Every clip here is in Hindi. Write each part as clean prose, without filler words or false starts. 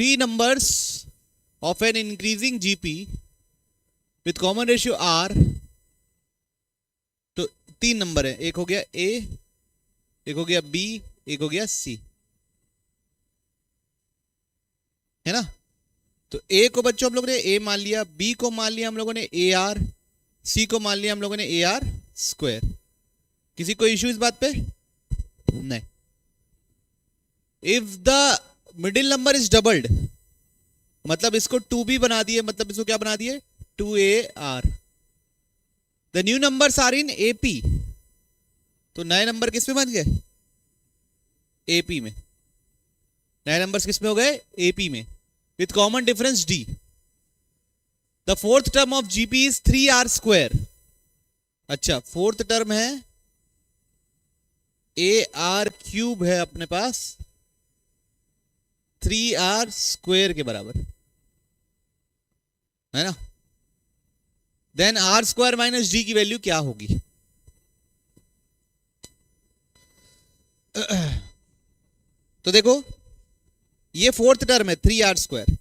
3 numbers of an increasing GP with common ratio R, तो 3 नंबर है, एक हो गया A, एक हो गया B, एक हो गया C, है ना। तो A को बच्चों हम लोगों ने A मान लिया, B को मान लिया हम लोगों ने AR, C को मान लिया हम लोगों ने AR स्क्वायर। किसी को इश्यू इस बात पे? नहीं। If the middle number is doubled, मतलब इसको 2B बना दिए, मतलब इसको क्या बना दिए? 2AR। The new numbers are in AP, तो नए नंबर किस में बन गए? AP में। नए नंबर्स किस में हो गए? AP में, with common difference D। The fourth term of GP is 3R square. अच्छा, फोर्थ टर्म है AR क्यूब है अपने पास, 3R स्क्वायर के बराबर, है ना। Then R square minus D की वैल्यू क्या होगी? तो देखो, ये फोर्थ टर्म है 3R स्क्वायर,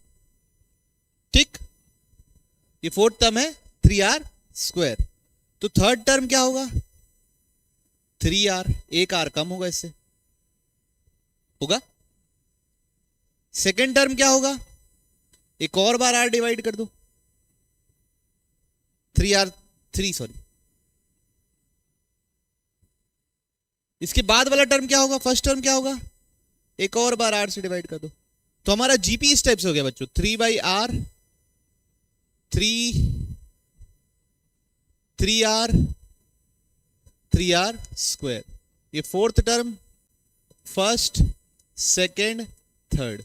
ठीक, ये फोर्थ टर्म है 3R स्क्वायर। तो थर्ड टर्म क्या होगा? 3R, एक R कम होगा इससे, होगा। सेकेंड टर्म क्या होगा? एक और बार R डिवाइड कर दो, 3 सॉरी। इसके बाद वाला टर्म क्या होगा? फर्स्ट टर्म क्या होगा? एक और बार R से डिवाइड कर दो। तो हमारा GP इस टाइप से हो गया बच्चों, 3/R, 3R स्क्वायर। ये fourth term, first, second, third.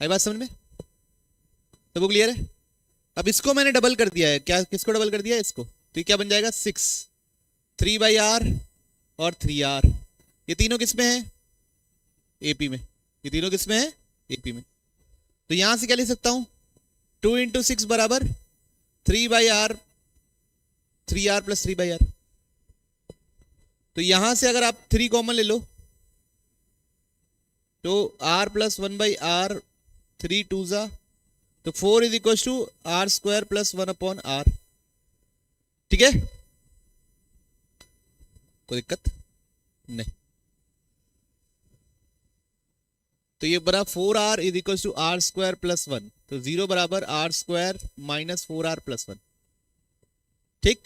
आई बात समझ में? सबको क्लियर है? अब इसको मैंने डबल कर दिया है, क्या? किसको डबल कर दिया है? इसको। तो ये क्या बन जाएगा? 6, 3/R और 3R। ये तीनों किस में है? AP में। ये तीनों किस में है? AP में। तो यहां से क्या लिख सकता हूं? 2 × 6 बराबर 3/R, 3R प्लस 3/R। तो यहां से अगर आप 3 कॉमन ले लो तो R प्लस 1/R, 3 2 जा, तो 4 is equal to R square plus 1/R। ठीक है, कोई दिक्कत नहीं। तो ये बराबर 4R is equal to R square plus 1, तो 0 बराबर R square minus 4R plus 1। ठीक,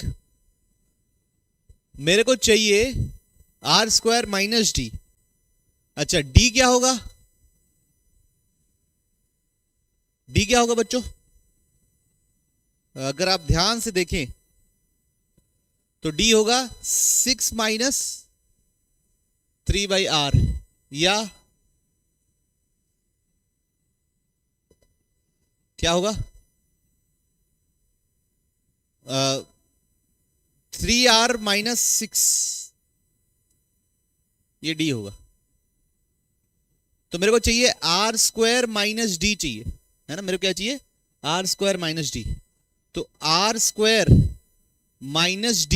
मेरे को चाहिए R स्क्वायर माइनस D। अच्छा, D क्या होगा? D क्या होगा बच्चों? अगर आप ध्यान से देखें तो D होगा 6 माइनस 3/R, या क्या होगा? 3R माइनस 6, ये D होगा। तो मेरे को चाहिए R स्क्वायर माइनस D चाहिए, है ना। मेरे को क्या चाहिए? R square minus D। तो R square minus D,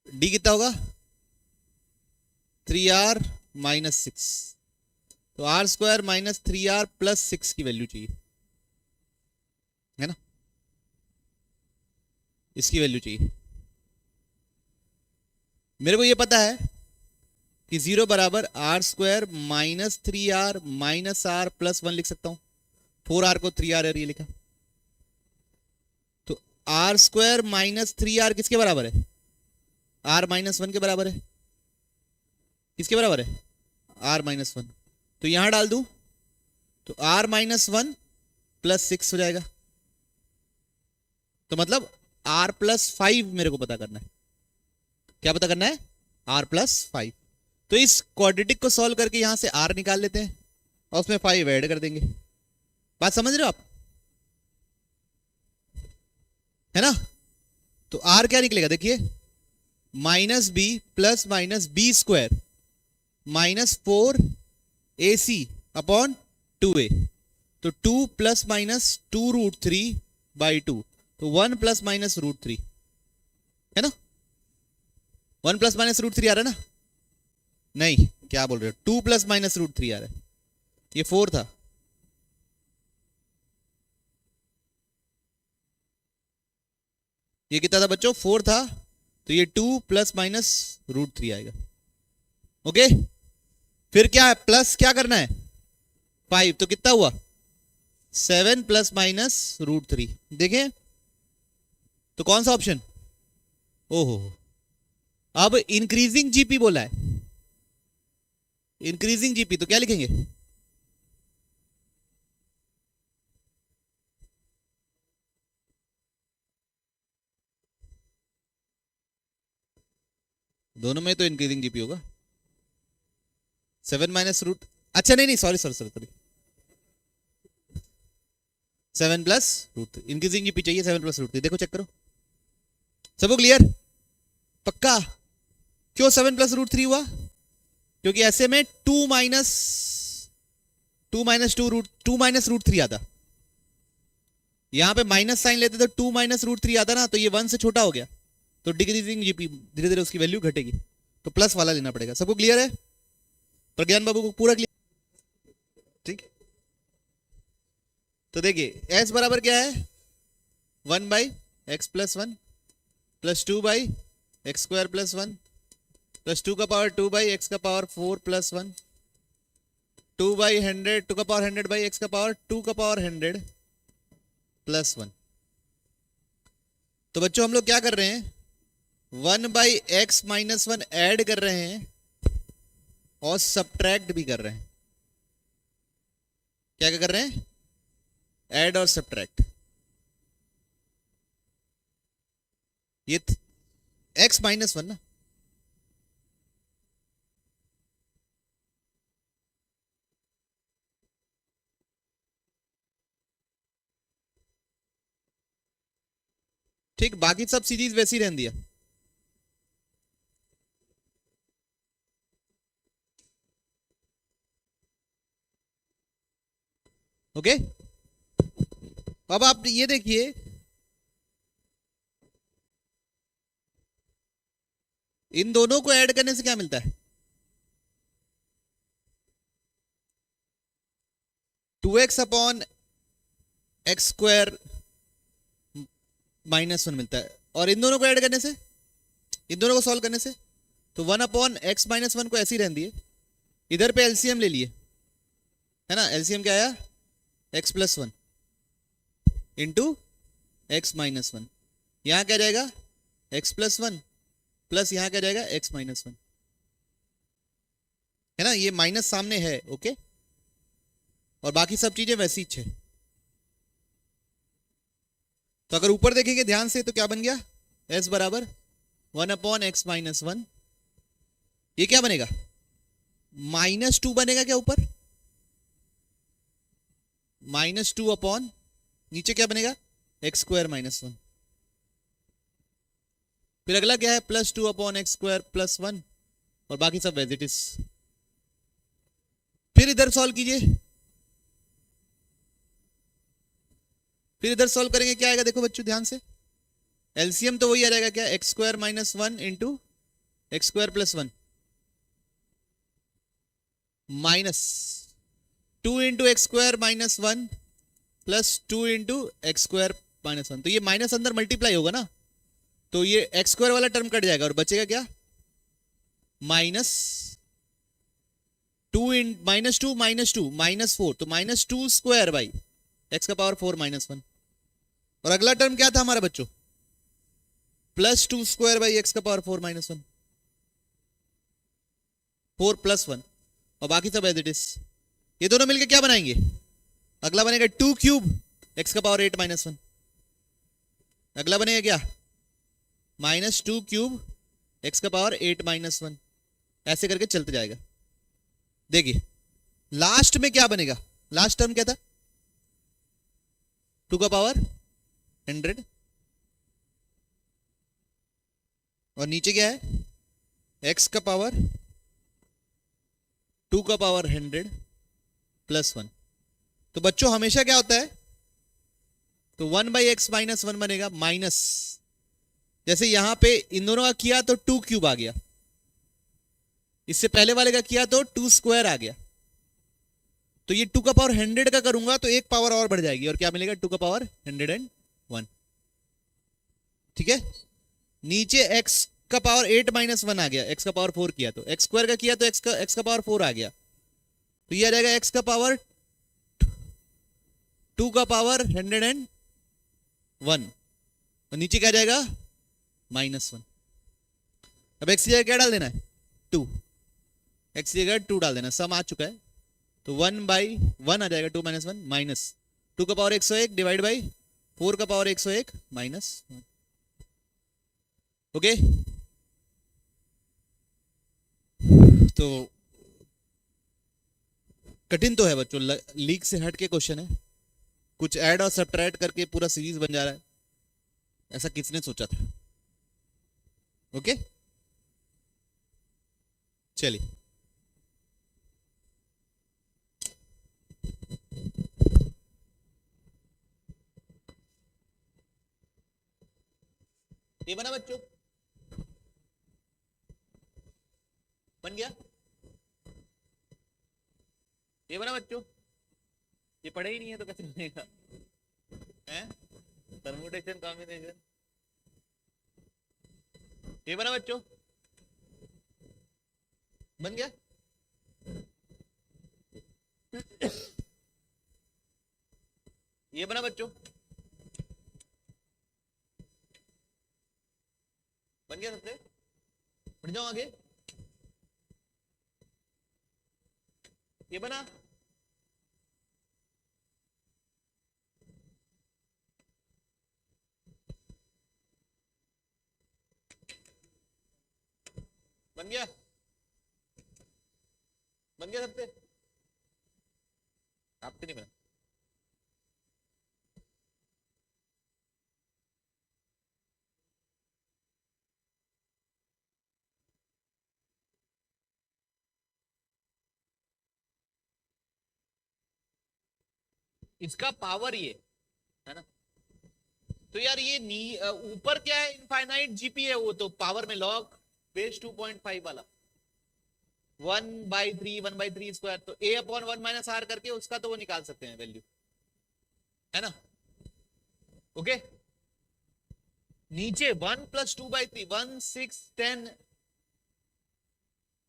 D कितना होगा? 3R minus 6। तो R square minus 3R plus 6 की वैल्यू चाहिए, है ना। इसकी वैल्यू चाहिए। मेरे को ये पता है कि 0 बराबर R square minus 3R minus R plus 1 लिख सकता हूं। 4R को 3R है, ये लिखा। तो R स्क्वायर माइनस 3R किसके बराबर है? R माइनस 1 के बराबर है। किसके बराबर है? R minus 1। तो यहां डाल दूं तो R माइनस 1 प्लस 6 हो जाएगा। तो मतलब R प्लस 5 मेरे को पता करना है। क्या पता करना है? R plus 5। तो इस क्वाड्रेटिक को सॉल्व करके यहां से R निकाल लेते हैं और उसमें 5 ऐड कर देंगे। बात समझ रहे हो आप? है ना। तो R क्या निकलेगा? देखिए, minus B plus minus B square minus 4AC upon 2A। तो 2 प्लस माइनस 2√3/2, तो 1 प्लस माइनस √3, है ना। 1 प्लस माइनस √3 आ रहा है ना? नहीं, क्या बोल रहे हो? 2 प्लस माइनस √3 आ रहा है। ये 4 था, ये कितना था बच्चों, 4 था, तो ये 2 प्लस माइनस √3 आएगा। ओके, फिर क्या है, प्लस क्या करना है 5, तो कितना हुआ 7 प्लस माइनस √3। देखें तो कौन सा ऑप्शन, ओहो, अब इंक्रीजिंग जीपी बोला है, इंक्रीजिंग जीपी, तो क्या लिखेंगे, दोनों में तो इंक्रीजिंग जीपी होगा, 7 माइनस रूट, अच्छा नहीं नहीं sorry sorry sorry sorry, 7 plus √3, increasing GP चाहिए 7 प्लस √3। देखो चेक करो, सबको क्लियर, पक्का, क्यों 7 प्लस √3 हुआ, क्योंकि ऐसे में 2 माइनस टू माइनस √3 आता, यहां पे माइनस साइन लेते तो 2 माइनस √3 आता ना, तो ये 1 से छोटा हो गया, तो डिक्रीजिंग जीपी धीरे धीरे उसकी वैल्यू घटेगी, तो प्लस वाला लेना पड़ेगा। सबको क्लियर है, प्रज्ञान बाबू को पूरा क्लियर, ठीक। तो देखिए s बराबर क्या है, 1/x+1 प्लस 2/x² + 1 प्लस 2 का पावर 2/x⁴ + 1 2/100 2 का पावर 100/x⁴ 2 का पावर 100 + 1। तो बच्चों हम लोग क्या कर रहे हैं, 1/x-1 ऐड कर रहे हैं और सब्ट्रैक्ट भी कर रहे हैं। क्या क्या कर रहे हैं, ऐड और सब्ट्रैक्ट। ये x-1 ना, ठीक, बाकी सब सीरीज वैसी रहने दिया। ओके, अब आप ये देखिए, इन दोनों को ऐड करने से क्या मिलता है, 2x/x² -1 मिलता है, और इन दोनों को ऐड करने से, इन दोनों को सॉल्व करने से, तो 1/x-1 को ऐसे ही रहने दिए, इधर पे एलसीएम ले लिए, है ना, एलसीएम क्या आया, x+1 इंटू x-1, यहां क्या जाएगा x+1 प्लस यहां क्या जाएगा x-1, है ना, ये माइनस सामने है, ओके, और बाकी सब चीजें वैसी ही है। तो अगर ऊपर देखेंगे ध्यान से तो क्या बन गया, s बराबर 1/x-1, ये क्या बनेगा, -2 बनेगा क्या ऊपर, -2 अपॉन नीचे क्या बनेगा, x² -1, फिर अगला क्या है, +2 अपॉन x² + 1, और बाकी सब एज इट इज। फिर इधर सॉल्व कीजिए, फिर इधर सॉल्व करेंगे क्या आएगा, देखो बच्चों ध्यान से, एलसीएम तो वही आ जाएगा क्या, x² -1 into x² + 1 minus 2 into x² -1 plus 2 into x² -1, तो ये माइनस अंदर मल्टीप्लाई होगा ना, तो ये x² वाला टर्म कट जाएगा और बचेगा क्या, -2 -4, तो -2² x⁴ -1, और अगला टर्म क्या था हमारा बच्चों, +2² x⁴ -1, 4 + 1, और बाकी सब एज इट इज। ये दोनों मिलके क्या बनाएंगे, अगला बनेगा 2³ x⁴ 1, अगला बनेगा क्या, -2³ x⁴ 1, ऐसे करके चलते जाएगा। देखिए लास्ट में क्या बनेगा, लास्ट टर्म क्या था, 2 का पावर 100, और नीचे क्या है, x का पावर 2 का पावर 100 + 1। तो बच्चों हमेशा क्या होता है, तो 1/x-1 बनेगा माइनस, जैसे यहां पे इन दोनों का किया तो 2³ आ गया, इससे पहले वाले का किया तो 2² आ गया, तो ये 2 का पावर 100 का करूंगा तो एक पावर और बढ़ जाएगी, और क्या मिलेगा, 2 का पावर 101। ठीक है, नीचे x का पावर 8 माइनस 1 आ गया, x का पावर 4 किया तो x स्क्वायर का किया तो x का पावर 4 आ गया, तो ये आ जाएगा x का पावर 2 का पावर 101, और नीचे क्या जाएगा -1। अब x की जगह क्या डाल देना है 2, x की जगह 2 डाल देना, सम आ चुका है, तो 1/1 आ जाएगा, 2 - 1 माइनस 2 का पावर 101 डिवाइड बाई 4 का पावर 101 -1। ओके, तो कठिन तो है बच्चों, लीक से हट के क्वेश्चन है, कुछ ऐड और सब्ट्रैक्ट करके पूरा सीरीज बन जा रहा है, ऐसा किसने सोचा था। ओके चलिए, ये बना बच्चों, बन गया, ये बना बच्चों, ये पढ़े ही नहीं है तो कैसे बनेगा, हैं परम्यूटेशन कॉम्बिनेशन, ये बना बच्चों, बन गया, ये बना बच्चों, बन गया सबसे, बढ़ जाओ आगे, ये बना, बन गया, बन गया सबसे, आपसे नहीं बना, इसका पावर ये है ना, तो यार ये ऊपर क्या है, इनफाइनाइट जीपी है, वो तो पावर में लॉग बेस 2.5 वाला 1/3 1/3 स्क्वायर, तो a/1 - r करके उसका तो वो निकाल सकते हैं वैल्यू, है ना। ओके, नीचे 1 + 2/3 1 6 10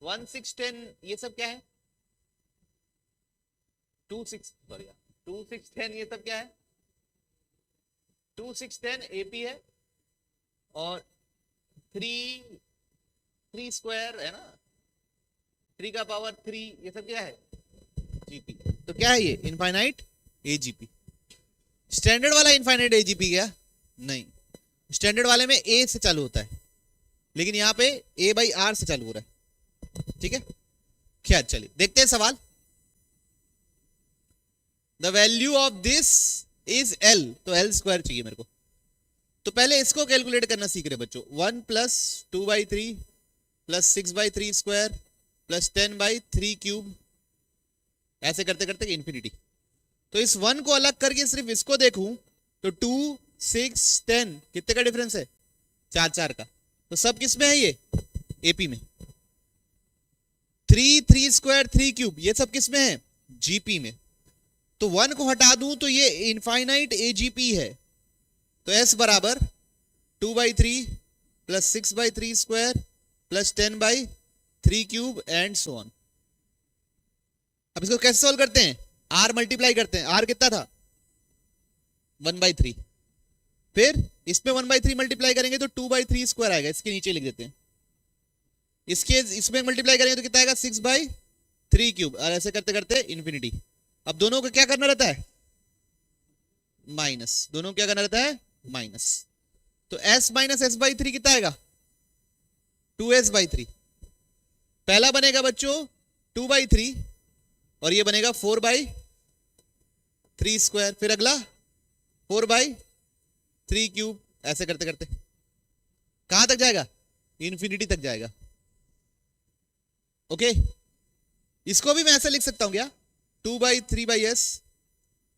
1 6 10, ये सब क्या है 2 6 सॉरी 2 6 10, ये सब क्या है 2 6 10 एपी है, और 3 स्क्वायर है ना, 3 का पावर 3, ये सब क्या है जीपी। तो क्या है ये इनफाइनाइट एजीपी। स्टैंडर्ड वाला इनफाइनाइट एजीपी क्या नहीं, स्टैंडर्ड वाले में ए से चालू होता है, लेकिन यहां पे a/r से चालू हो रहा है, ठीक है। क्या, चलिए देखते हैं सवाल। The value of this is l, तो l स्क्वायर चाहिए मेरे को, तो पहले इसको कैलकुलेट करना सीख रहे बच्चों। 1 + 2/3 + 6/3 स्क्वायर + 10/3 क्यूब, ऐसे करते करते इंफिनिटी। तो इस 1 को अलग करके सिर्फ इसको देखूं तो 2 6 10 कितने का डिफरेंस है 4 4 का, तो सब किस में है ये एपी में। 3 स्क्वायर 3 क्यूब, ये सब किस में है जीपी में। तो 1 को हटा दूं तो ये इनफाइनाइट एजीपी है, तो s बराबर 2/3 + 6/3 square + 10/3 cube and so on. अब इसको कैसे सॉल्व करते हैं, r मल्टीप्लाई करते हैं, r कितना था 1/3, फिर इसमें 1/3 मल्टीप्लाई करेंगे तो 2/3 स्क्वायर आएगा, इसके नीचे लिख देते हैं। इसमें मल्टीप्लाई करेंगे तो कितना आएगा 6/3 क्यूब, और ऐसे करते करते इंफिनिटी। अब दोनों को क्या करना रहता है माइनस, दोनों को क्या करना रहता है माइनस, तो s - s/3 कितना आएगा 2s/3। पहला बनेगा बच्चों 2/3 और ये बनेगा 4/3 स्क्वायर, फिर अगला 4/3 क्यूब, ऐसे करते करते कहां तक जाएगा इंफिनिटी तक जाएगा। ओके, इसको भी मैं ऐसे लिख सकता हूं क्या 2/3/s,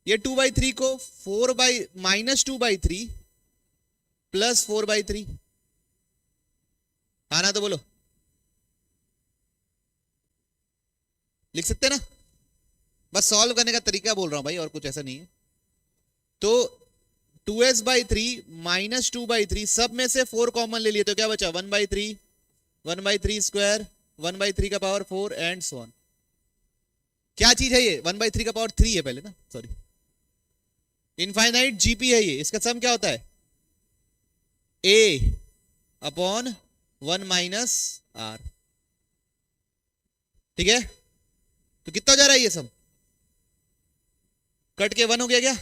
ये 2/3 को 4/-2/3 + 4/3, हाँ ना, तो बोलो लिख सकते हैं ना, बस सॉल्व करने का तरीका बोल रहा हूं भाई, और कुछ ऐसा नहीं है। तो 2s बाई 3 माइनस 2/3, सब में से 4 कॉमन ले लिए तो क्या बचा 1/3, 1/3 स्क्वायर, 1/3 का पावर 4 एंड सो ऑन। क्या चीज है ये? 1/3 का पावर 3 है पहले ना, सॉरी, इनफाइनाइट जीपी है ये। इसका सम क्या होता है? a upon 1 minus R. ठीक है, तो कितना हो जा रहा है ये सम? कट के 1 हो गया क्या?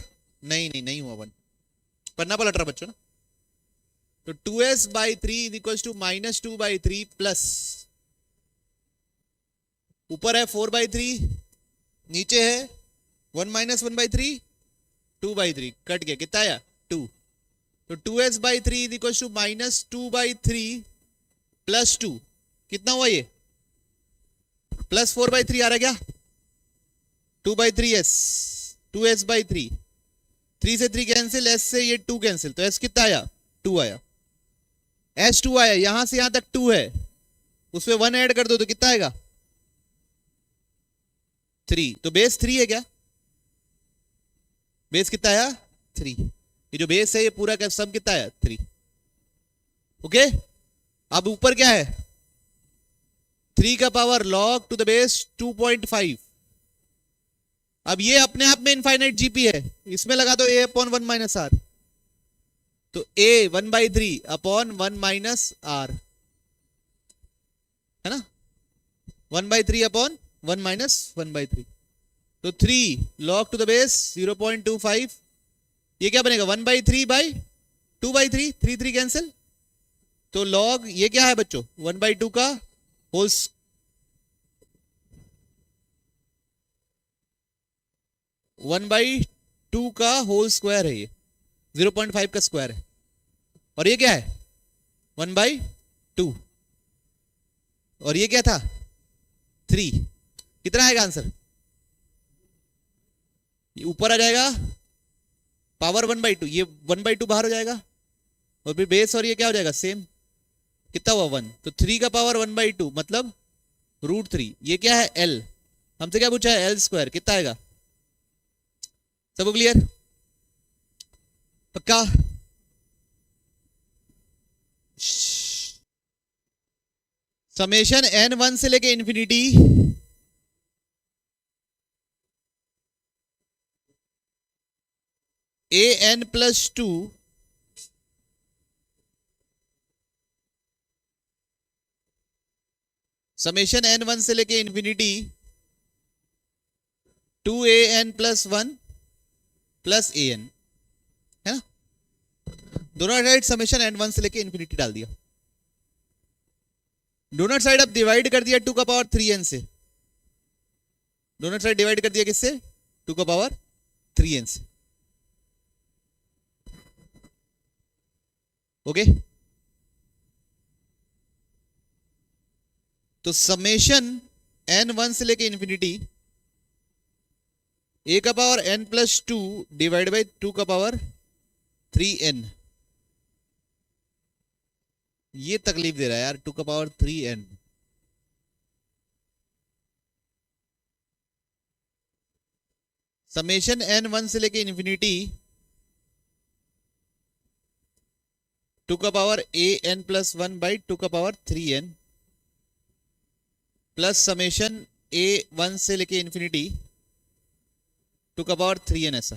नहीं नहीं नहीं हुआ 1, पन्ना पलट रहा बच्चों ना। तो 2s by 3 is equal to minus 2/3 plus, ऊपर है 4/3, नीचे है 1 माइनस 1/3, 2/3, कट गया, कितना आया 2। तो 2s by 3 is equal to minus 2/3 plus 2, कितना हुआ ये? प्लस 4/3 आ रहा है क्या? 2/3s, 2s बाई 3, 3 से 3 कैंसिल, s से ये 2 कैंसिल, तो s कितना आया? 2 आया, s 2 आया, यहां से यहां तक 2 है, उसमें 1 ऐड कर दो तो कितना आएगा? 3। तो बेस 3 है क्या? बेस कितना आया? 3। ये जो बेस है ये पूरा का सब कितना आया? 3। ओके, अब ऊपर क्या है? 3 का power log to the base 2.5। अब ये अपने आप में इनफाइनाइट जीपी है, इसमें लगा दो a अपॉन 1 माइनस आर, तो a 1/3 अपॉन 1 माइनस आर, है ना, 1/3 अपॉन 1 माइनस 1/3, तो 3 log टू द बेस 0.25, ये क्या बनेगा 1/3 बाई 2/3, 3 3 कैंसिल, तो log ये क्या है बच्चों? 1/2 का होल, 1/2 का होल स्क्वायर है ये, 0.5 का स्क्वायर है, और ये क्या है 1/2, और ये क्या था 3। कितना आएगा आंसर? ये ऊपर आ जाएगा पावर 1/2, ये 1/2 बाहर हो जाएगा, और फिर बेस और ये क्या हो जाएगा सेम, कितना हुआ 1, तो 3 का पावर 1/2 मतलब √3। ये क्या है? l, हमसे क्या पूछा है? l², कितना आएगा? सबको क्लियर? पक्का? समेशन n1 से लेके infinity an plus 2 summation n1 से लेके infinity 2an plus 1 plus an, है ना, दोनों साइड समेशन n1 से लेके इंफिनिटी डाल दिया, दोनों साइड अब डिवाइड कर दिया 2 का पावर 3n से, दोनों साइड डिवाइड कर दिया किससे? 2 का पावर 3n से। ओके, तो समेशन n1 से लेके इंफिनिटी a का power n plus 2 divide by 2 का पावर 3n, ये तकलीफ दे रहा है यार, 2 का पावर 3n। समेशन n1 से लेके इंफिनिटी 2 का पावर an प्लस 1 बाई 2 का power 3n plus summation a1 से लेके इंफिनिटी 2 का पावर 3n, ऐसा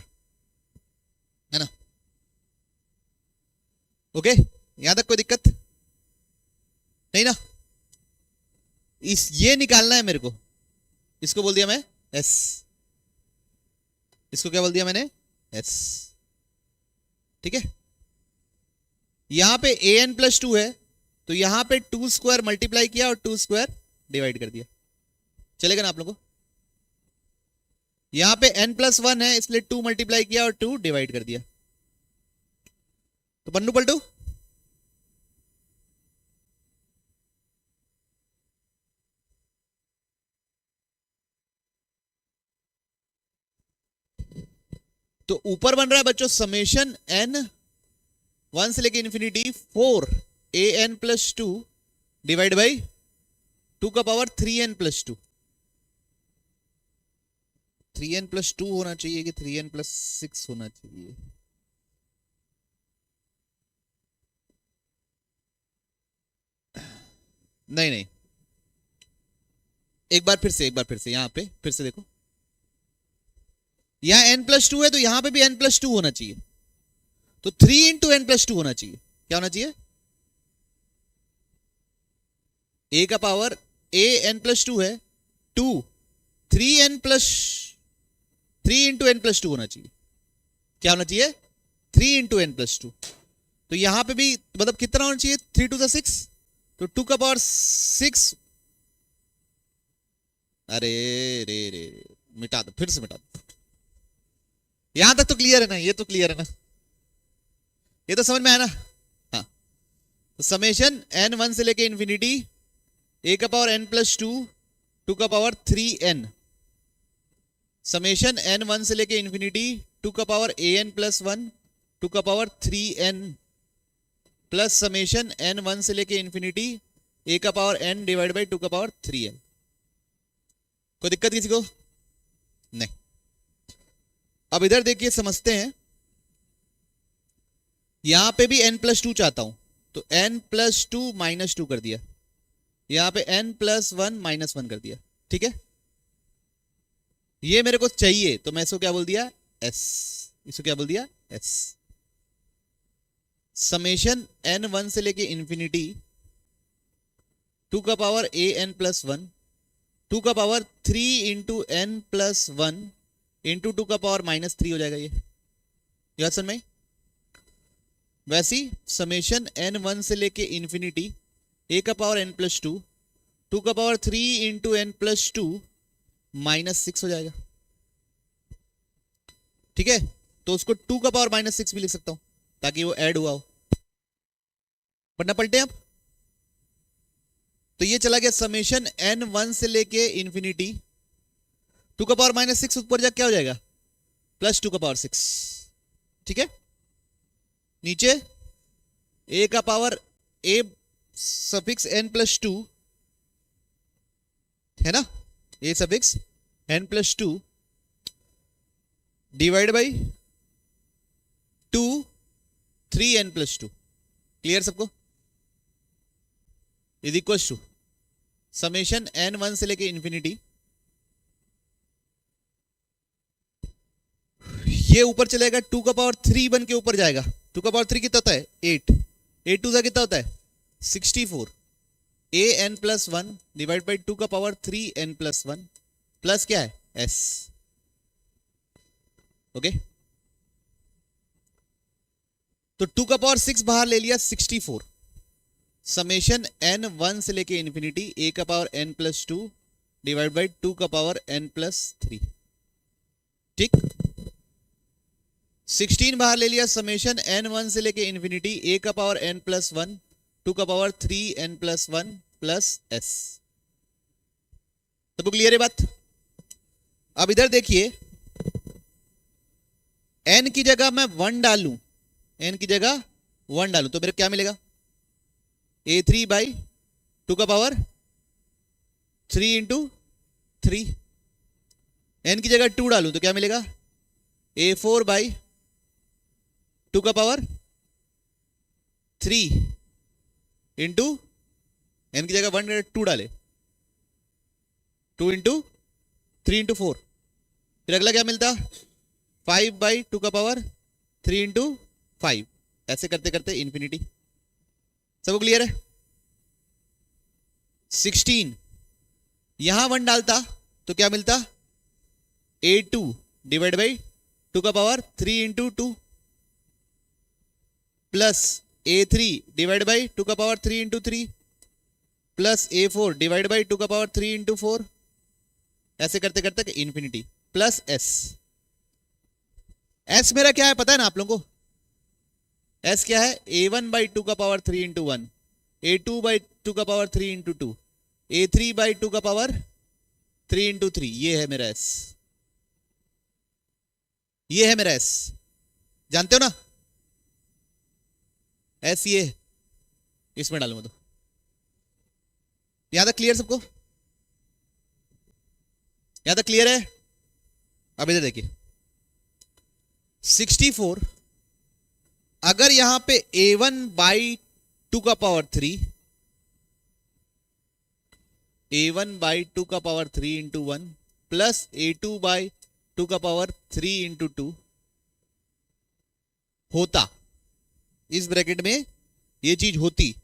है ना। ओके, यहां तक कोई दिक्कत नहीं ना? ये निकालना है मेरे को, इसको बोल दिया मैं s, इसको क्या बोल दिया मैंने? s। ठीक है, यहां पे an प्लस 2 है, तो यहां पे 2 स्क्वायर मल्टीप्लाई किया और 2 स्क्वायर डिवाइड कर दिया, चलेगा ना आप लोगों को? यहां पे n प्लस 1 है, इसलिए 2 मल्टीप्लाई किया और 2 डिवाइड कर दिया, तो पन्नू पलटू, तो ऊपर बन रहा है बच्चों समेशन n1 से लेके infinity 4an plus 2 divide by 2 का power 3n plus 2, 3n plus 2 होना चाहिए कि 3n प्लस 6 होना चाहिए? नहीं नहीं, एक बार फिर से यहां पे फिर से देखो, यहां n+2 है तो यहां पे भी n+2 होना चाहिए, तो 3 इंटू n+2 होना चाहिए। क्या होना चाहिए? a का पावर a n+2 है, 2 3 इंटू n+2 होना चाहिए। क्या होना चाहिए? 3 इंटू n+2। तो यहां पे भी मतलब कितना होना चाहिए? 3 टू द 6, तो 2 का पावर 6। अरे रे रे, मिटा दो, फिर से मिटा दो। यहां तक तो क्लियर है ना? ये तो क्लियर है ना? ये तो समझ में आया ना? हाँ, तो समेशन n1 से लेके इंफिनिटी a का पावर n+2 2 का पावर 3n, समेशन n1 से लेके इंफिनिटी 2 का पावर an+1 2 का power 3n, plus summation n1 से लेके इंफिनिटी a का पावर n डिवाइड बाई 2 का पावर 3n। कोई दिक्कत किसी को? नहीं। अब इधर देखिए, समझते हैं। यहां पे भी n+2 चाहता हूं, तो n+2 -2 कर दिया, यहां पे n+1 -1 कर दिया। ठीक है, ये मेरे को चाहिए, तो मैं इसको क्या बोल दिया? s। इसको क्या बोल दिया? s। समेशन n1 से लेके इंफिनिटी 2 का पावर an+1 2 का पावर 3 इंटू n+1 इंटू 2 का पावर -3 हो जाएगा। ये याद समझ में? वैसी समेशन n1 से लेके इंफिनिटी a का पावर n+2 2 का पावर 3 इंटू n+2 -6 हो जाएगा। ठीक है, तो उसको 2 का पावर -6 भी लिख सकता हूं, ताकि वो ऐड हुआ हो। पढ़ना पलटे अब। तो ये चला गया समेशन n1 से लेके इंफिनिटी 2 का पावर -6, ऊपर जाके क्या हो जाएगा? +2 का पावर 6। ठीक है, नीचे a का पावर a सफिक्स n+2 है ना, a suffix n+2 divide by 2 3n+2। Clear सबको? Is equal to summation n1 से लेके इंफिनिटी, ये ऊपर चलेगा 2 का पावर 3 बन के ऊपर जाएगा। 2 का पावर 3 कितना होता है? 8। 8 2 कितना होता है? 64। an+1 डिवाइड बाई 2 का पावर 3n+1 प्लस क्या है? s। ओके, तो 2 का पावर 6 बाहर ले लिया, 64। समेशन n1 से लेके इंफिनिटी a का पावर n+2 डिवाइड बाई 2 का पावर n+3। ठीक, 16 बाहर ले लिया, समेशन n1 से लेके इंफिनिटी a का पावर n+1 2 का पावर 3n+1 प्लस s। सबको क्लियर है बात? अब इधर देखिए, n की जगह मैं 1 डालूं, n की जगह 1 डालूं तो मेरे क्या मिलेगा? a3 बाई 2 का पावर 3 इंटू 3। n की जगह 2 डालूं तो क्या मिलेगा? a4 बाई 2 का पावर 3 इंटू n की जगह 1 2 डाले, 2 इंटू 3 इंटू 4। फिर अगला क्या मिलता? 5 बाई 2 का पावर 3 इंटू 5। ऐसे करते करते इंफिनिटी। सबको क्लियर है? 16 यहां 1 डालता तो क्या मिलता? a2 डिवाइड बाई 2 का power 3 into 2 plus a3 divide by 2 का power 3 into 3 plus a4 divide by 2 का पावर 3 इंटू 4। ऐसे करते करते इंफिनिटी प्लस s। s मेरा क्या है पता है ना आप लोगों को? s क्या है? a1 बाई 2 का पावर 3 इंटू 1, a2 बाई 2 का पावर 3 इंटू 2, a3 बाई 2 का पावर 3 इंटू 3। ये है मेरा s, ये है मेरा s। जानते हो ना s? ये इसमें डालूंगा तो। यहां तक क्लियर सबको? यहां तक क्लियर है? अब इधर देखिए, 64 अगर यहां पे a1 बाई 2 का पावर 3 a1 बाई 2 का power 3 into 1 plus a2 by 2 का पावर 3 इंटू 2 होता, इस ब्रैकेट में ये चीज होती।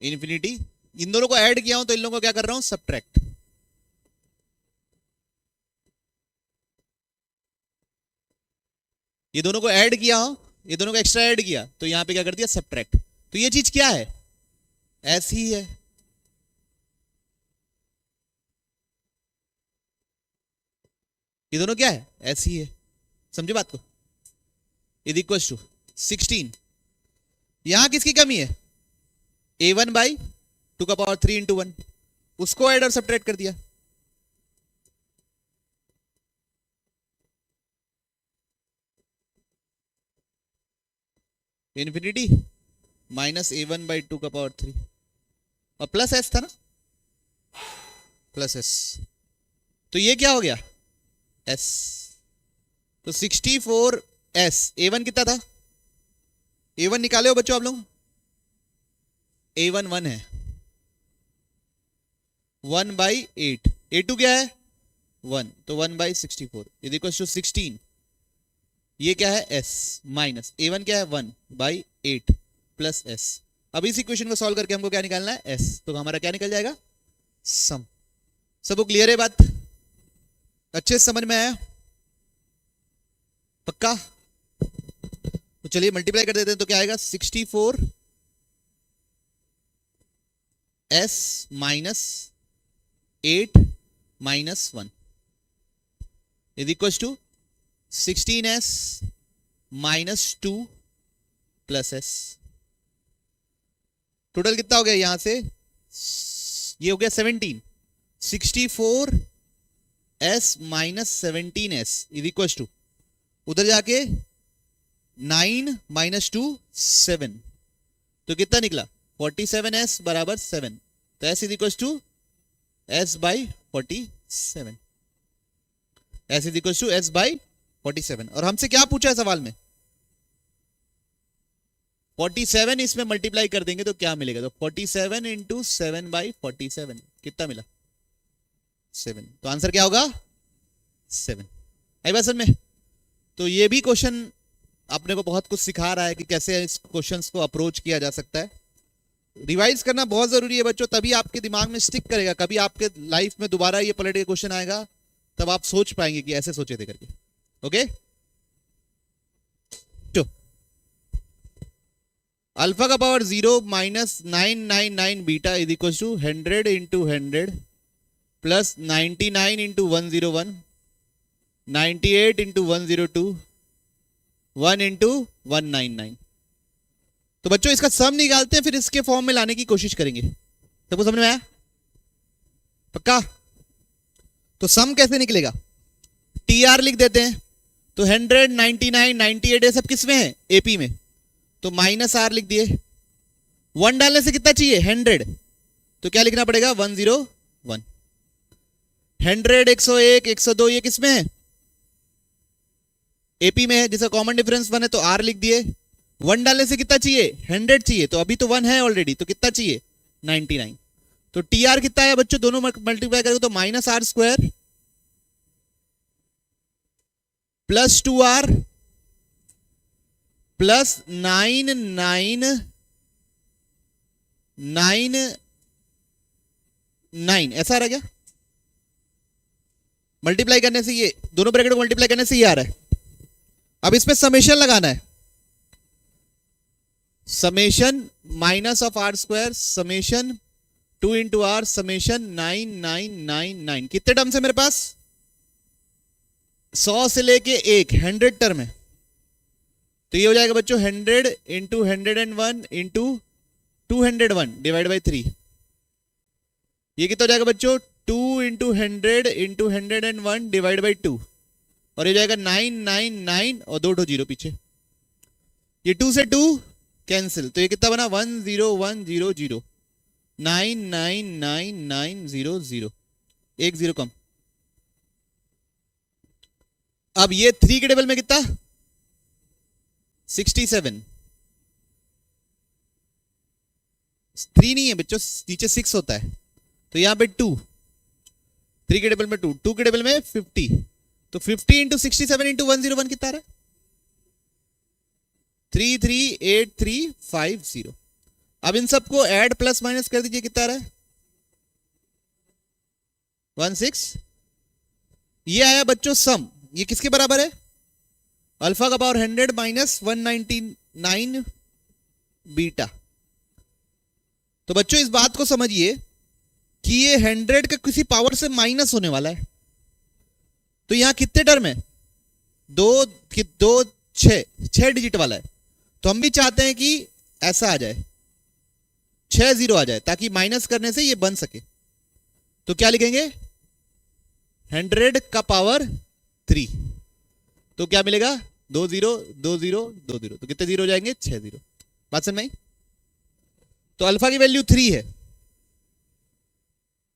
इन्फिनिटी। इन दोनों को ऐड किया हूं तो इन लोगों को क्या कर रहा हूं, सब्ट्रैक्ट। ये दोनों को ऐड किया हो, ये दोनों को एक्स्ट्रा ऐड किया तो यहां पे क्या कर दिया, सब्ट्रैक्ट। तो ये चीज क्या है, एस ही है। ये दोनों क्या है, एस ही है। समझे बात को। Is equal to 16। यहां किसकी कमी है, a1 बाई 2 का पावर 3 इंटू 1, उसको ऐड और सब्ट्रैक्ट कर दिया। इन्फिनिटी माइनस a1 बाई 2 का पावर 3 और प्लस एस था ना, प्लस एस। तो ये क्या हो गया, एस। तो 64s, a1 कितना था, a1 निकाले हो बच्चों आप लोग, a1 1 है, 1 बाई 8, a2 क्या है 1, तो 1 बाई 64 इज इक्वल टू 16। ये क्या है, s माइनस a1 क्या है 1 बाई 8 प्लस s। अब इस इक्वेशन को सॉल्व करके हमको क्या निकालना है, s। तो हमारा क्या निकल जाएगा, सम। सबको क्लियर है बात, अच्छे से समझ में आया, पक्का। तो चलिए मल्टीप्लाई कर देते हैं, तो क्या आएगा 64 s minus 8 minus 1 is equal to 16s minus 2 plus s। Total कितना हो गया यहां से, ये हो गया 17। 64 s minus 17s is equal to, उधर जाके 9 माइनस 2 7, तो कितना निकला 47s बराबर 7। तो s is equal to s by 47, s is equal to s by 47। और हमसे क्या पूछा है सवाल में, 47 इसमें मल्टीप्लाई कर देंगे तो क्या मिलेगा, तो 47 इंटू 7 बाई 47 कितना मिला 7। तो आंसर क्या होगा 7। आई बात समझ में। तो ये भी क्वेश्चन आपने को बहुत कुछ सिखा रहा है कि कैसे इस क्वेश्चंस को अप्रोच किया जा सकता है। रिवाइज करना बहुत जरूरी है बच्चों, तभी आपके दिमाग में स्टिक करेगा। कभी आपके लाइफ में दोबारा ये पलट के क्वेश्चन आएगा तब आप सोच पाएंगे कि ऐसे सोचे थे करके। ओके, तो अल्फा का power 0 minus 999 beta is equal to 100 into 100 plus 99 into 101 98 into 102 1 into 199। तो बच्चों इसका सम निकालते हैं, फिर इसके फॉर्म में लाने की कोशिश करेंगे। सबको समझ में आया, पक्का। तो सम कैसे निकलेगा, टीआर लिख देते हैं। तो 100 99 98 ये सब किस में है, एपी में, तो माइनस आर लिख दिए। 1 डालने से कितना चाहिए 100, तो क्या लिखना पड़ेगा 101। 100 101 102 ये किस में है, एपी में है, जिसका कॉमन डिफरेंस 1 है, तो आर लिख दिए। 1 डालने से कितना चाहिए 100 चाहिए, तो अभी तो 1 है ऑलरेडी, तो कितना चाहिए 99। तो टीआर कितना है बच्चों, दोनों मल्टीप्लाई करेंगे तो minus R square plus 2r plus 9999 ऐसा आ रहा क्या, मल्टीप्लाई करने से ये दोनों ब्रैकेट को मल्टीप्लाई करने से ये आ रहा है। अब इसमें समेशन लगाना है, summation minus of R square summation 2 into R summation 9999। कितने टर्म्स है मेरे पास, 100 से लेके 100 टर्म है। तो ये हो जाएगा बच्चों 100 इंटू 101 इंटू 201 डिवाइड बाई 3। ये कितना हो जाएगा बच्चों 2 इंटू 100 इंटू 101 डिवाइड बाई 2, और ये जाएगा 999 और 2 जीरो पीछे। ये 2 से 2 कैंसिल, तो ये कितना बना 10100 999900, एक जीरो कम। अब ये 3 के टेबल में कितना 67, 3 नहीं है बच्चों, नीचे 6 होता है, तो यहां पे 2, 3 के टेबल में 2, 2 के टेबल में 50, तो 50 इंटू 67 इंटू 101 कितना रहा? 338,350। अब इन सबको ऐड प्लस माइनस कर दीजिए, कितना रहा है? 16। ये आया बच्चों सम, ये किसके बराबर है? अल्फा का पावर 100 माइनस 199 बीटा। तो बच्चों इस बात को समझिए कि ये 100 का किसी पावर से माइनस होने वाला है, तो यहां कितने टर्म है? दो, 6 डिजिट वाला है, तो हम भी चाहते हैं कि ऐसा आ जाए, 6 0 आ जाए, ताकि माइनस करने से ये बन सके। तो क्या लिखेंगे? 100 का पावर 3, तो क्या मिलेगा? 2 0 2 0 2 0, तो कितने जीरो हो जाएंगे? 6 0। बात समझ में आई? तो अल्फा की वैल्यू 3 है,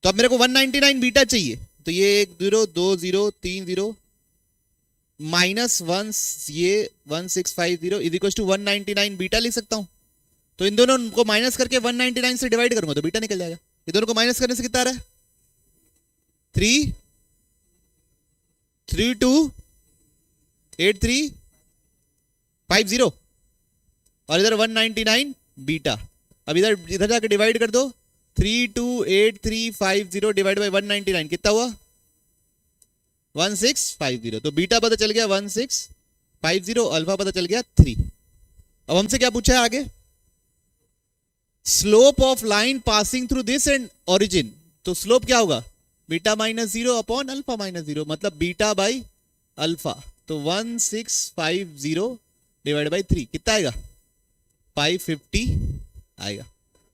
तो अब मेरे को 199 बीटा चाहिए, तो ये 1 0 2 0 3 0 माइनस 1, ये 1650 इज इक्वल टू 199 बीटा लिख सकता हूं। तो इन दोनों को माइनस करके 199 से डिवाइड करूंगा तो बीटा निकल जाएगा। ये दोनों को माइनस करने से कितना आ रहा है? 3 3 2 8 3 5 0 और इधर 199 बीटा। अब इधर जाके डिवाइड कर दो, 328,350 डिवाइड बाई 199 कितना हुआ? 1650। तो बीटा पता चल गया 1650, अल्फा पता चल गया 3। अब हमसे क्या पूछा है आगे? Slope of line passing through this and origin, तो स्लोप क्या होगा? Beta minus 0 upon alpha minus 0, मतलब बीटा बाई अल्फा। तो 1650 डिवाइड बाई 3 कितना आएगा? 550 आएगा।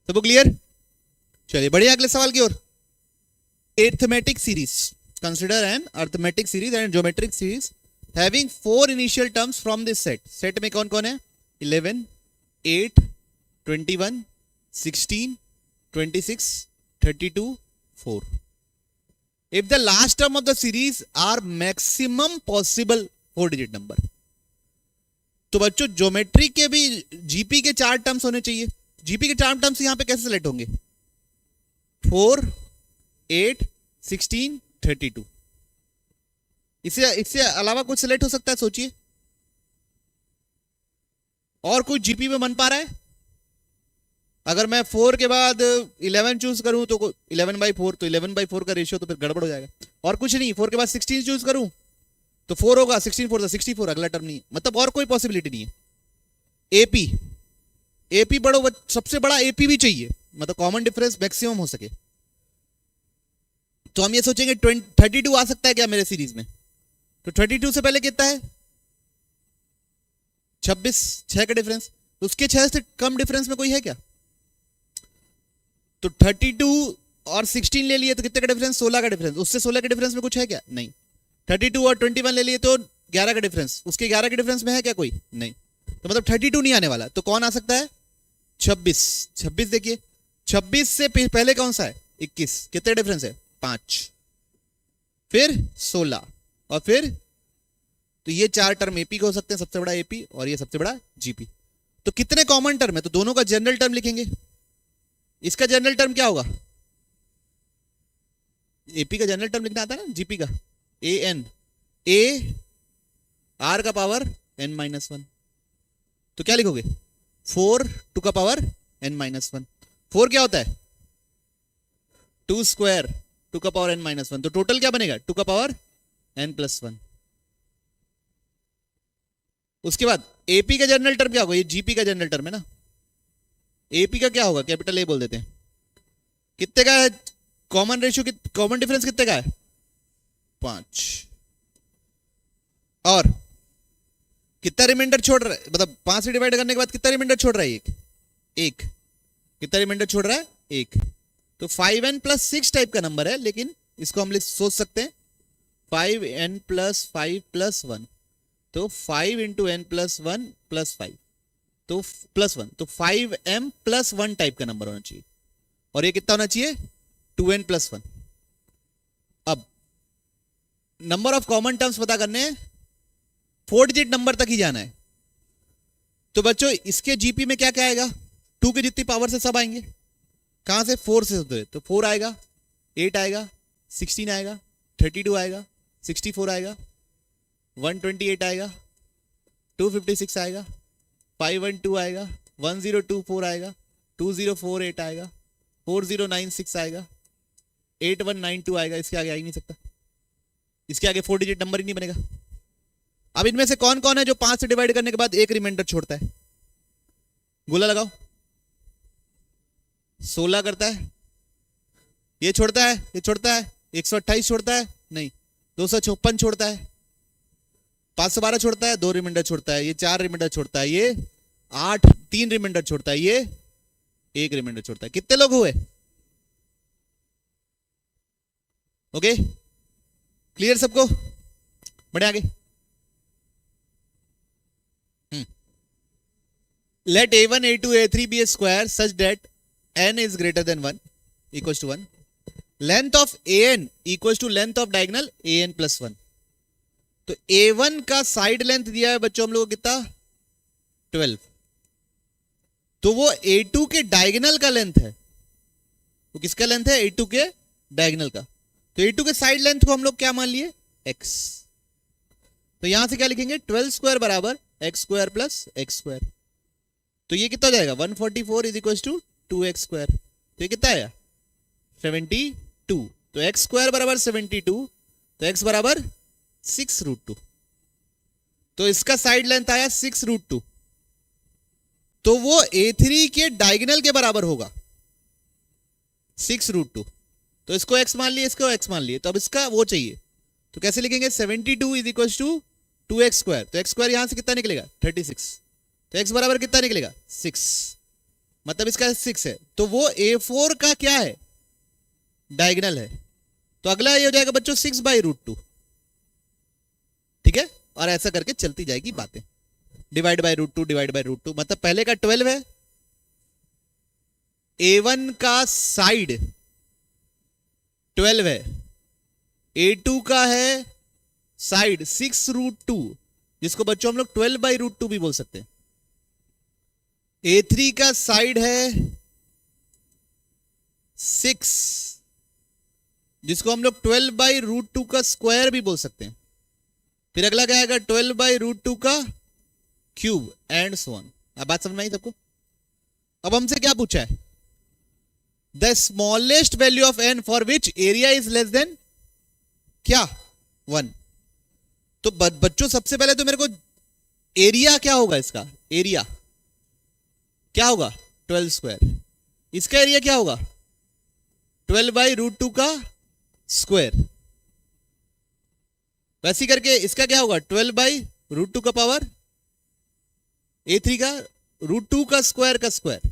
सबको क्लियर? चलिए बढ़िया, अगले सवाल की ओर। Arithmetic series, consider an arithmetic series and geometric series having 4 initial terms from this set. Set में कौन कौन है? 11 8 21 16 26 32 4। If the last term of the series are maximum possible 4 digit number, तो बच्चों ज्योमेट्री के भी जीपी के 4 टर्म्स होने चाहिए। जीपी के 4 टर्म्स यहां पे कैसे सेलेक्ट होंगे? 4 8 16 32। इससे अलावा कुछ सेलेक्ट हो सकता है? सोचिए, और कुछ जीपी में बन पा रहा है? अगर मैं 4 के बाद 11 चूज करूं तो 11/4, तो 11/4 का रेशियो तो फिर गड़बड़ हो जाएगा। और कुछ नहीं, 4 के बाद 16 चूज करूं तो 4 होगा, 16 4 64, अगला टर्म नहीं है, मतलब और कोई पॉसिबिलिटी नहीं है। एपी, एपी बड़ो, सबसे बड़ा एपी भी चाहिए, मतलब कॉमन डिफरेंस मैक्सिमम हो सके। तो हम ये सोचेंगे 32 आ सकता है क्या मेरे सीरीज में? तो 32 से पहले कितना है? 26, 6 का डिफरेंस। तो उसके 6 से कम डिफरेंस में कोई है क्या? तो 32 और 16 ले लिए तो कितने का डिफरेंस? 16 का डिफरेंस। उससे 16 के डिफरेंस में कुछ है क्या? नहीं। 32 और 21 ले लिए तो 11 का डिफरेंस, उसके 11 के डिफरेंस में है क्या कोई? नहीं। तो मतलब 32 नहीं आने वाला। तो कौन आ सकता है? 26। 26 देखिए, 26 से पहले कौन सा है? 21। कितने डिफरेंस है? 5, फिर 16 और फिर, तो ये 4 टर्म एपी के हो सकते हैं, सबसे बड़ा एपी और ये सबसे बड़ा जीपी। तो कितने कॉमन टर्म है? तो दोनों का जनरल टर्म लिखेंगे। इसका जनरल टर्म क्या होगा? एपी का जनरल टर्म लिखना आता है ना, जीपी का ए एन, ए आर का पावर एन माइनस 1। तो क्या लिखोगे? 4 टू का पावर एन माइनस 1। 4 क्या होता है? 2 स्क्वायर टू का पावर एन माइनस 1। तो टोटल क्या बनेगा? 2 का पावर एन प्लस 1। उसके बाद एपी का जनरल टर्म क्या होगा? ये जीपी का जनरल टर्म है ना। एपी का क्या होगा? कैपिटल ए बोल देते हैं। कितने का है कॉमन रेशियो? कॉमन डिफरेंस कितने का है? 5। और कितना रिमाइंडर छोड़ रहा है? मतलब 5 से डिवाइड करने के बाद कितना रिमाइंडर छोड़ रहा है? एक। कितना रिमाइंडर छोड़ रहा है? 1। तो 5n प्लस 6 टाइप का नंबर है, लेकिन इसको हम सोच सकते हैं 5n प्लस 5 प्लस 1। तो 5 इंटू एन प्लस 1 प्लस 5, तो प्लस 1, तो 5m प्लस 1 टाइप का नंबर होना चाहिए। और ये कितना होना चाहिए? 2n plus 1। अब नंबर ऑफ कॉमन टर्म्स पता करने हैं, 4 डिजिट नंबर तक ही जाना है। तो बच्चों इसके जीपी में क्या क्या आएगा, 2 की जितनी पावर से सब आएंगे, कहां से 4 से होते, तो 4 आएगा, 8 आएगा, 16 आएगा, 32 आएगा, 64 आएगा, 128 आएगा, 256 आएगा, 512 आएगा, 1024 आएगा, 2048 आएगा, 4096 आएगा, 8192 आएगा। इसके आगे आ ही नहीं सकता, इसके आगे 4 डिजिट नंबर ही नहीं बनेगा। अब इनमें से कौन कौन है जो 5 से डिवाइड करने के बाद एक रिमाइंडर छोड़ता है, गोला लगाओ। 16 करता है, ये छोड़ता है, ये छोड़ता है, 128 छोड़ता है नहीं, 256 छोड़ता है, 512 छोड़ता है, 2 रिमाइंडर छोड़ता है, ये 4 रिमाइंडर छोड़ता है, ये 8 3 रिमाइंडर छोड़ता है, ये 1 रिमाइंडर छोड़ता है। कितने लोग हुए? ओके, क्लियर सबको? बढ़े आगे। Let a1 a2 a3 be a square such that n is greater than 1 equals to 1. Length of an equals to length of diagonal an plus 1. तो a1 का साइड लेंथ दिया है बच्चों हम लोग को कितना, 12। तो वो a2 के डायगोनल का लेंथ है, वो किसका लेंथ है, a2 के डायगोनल का। तो a2 के साइड लेंथ को हम लोग क्या मान लिए, x। तो यहां से क्या लिखेंगे, 12 स्क्वायर बराबर x square plus x square. तो ये कितना हो जाएगा, 144 is equal to 2x square. तो ये कितना आया, 72। तो x स्क्वायर बराबर 72, तो x बराबर 6√2। तो इसका साइड लेंथ आया 6√2। तो वो a3 के डायगोनल के बराबर होगा 6√2। तो इसको x मान लिए, इसको x मान लिए, तो अब इसका वो चाहिए। तो कैसे लिखेंगे, 72 is equal to 2x square. तो x स्क्वायर यहां से कितना निकलेगा, 36। तो x बराबर कितना निकलेगा, 6, मतलब इसका 6 है। तो वो a4 का क्या है, डायगोनल है। तो अगला ये हो जाएगा बच्चों 6/√2। ठीक है, और ऐसा करके चलती जाएगी बातें, डिवाइड बाय √2 डिवाइड बाय √2। मतलब पहले का 12 है, a1 का साइड 12 है, a2 का है साइड 6√2, जिसको बच्चों हम लोग 12/√2 भी बोल सकते हैं। a3 का साइड है 6, जिसको हम लोग 12/√2 का स्क्वायर भी बोल सकते हैं। फिर अगला क्या आएगा, 12/√2 का क्यूब एंड सो ऑन। अब बात समझ में आई सबको? अब हमसे क्या पूछा है, the smallest value of n for which area is less than क्या, 1। तो बच्चों सबसे पहले तो मेरे को एरिया क्या होगा, इसका एरिया क्या होगा, 12 स्क्वायर। इसका एरिया क्या होगा, 12/√2 का स्क्वायर। वैसे करके इसका क्या होगा, 12/√2 का पावर a3 का √2 का स्क्वायर।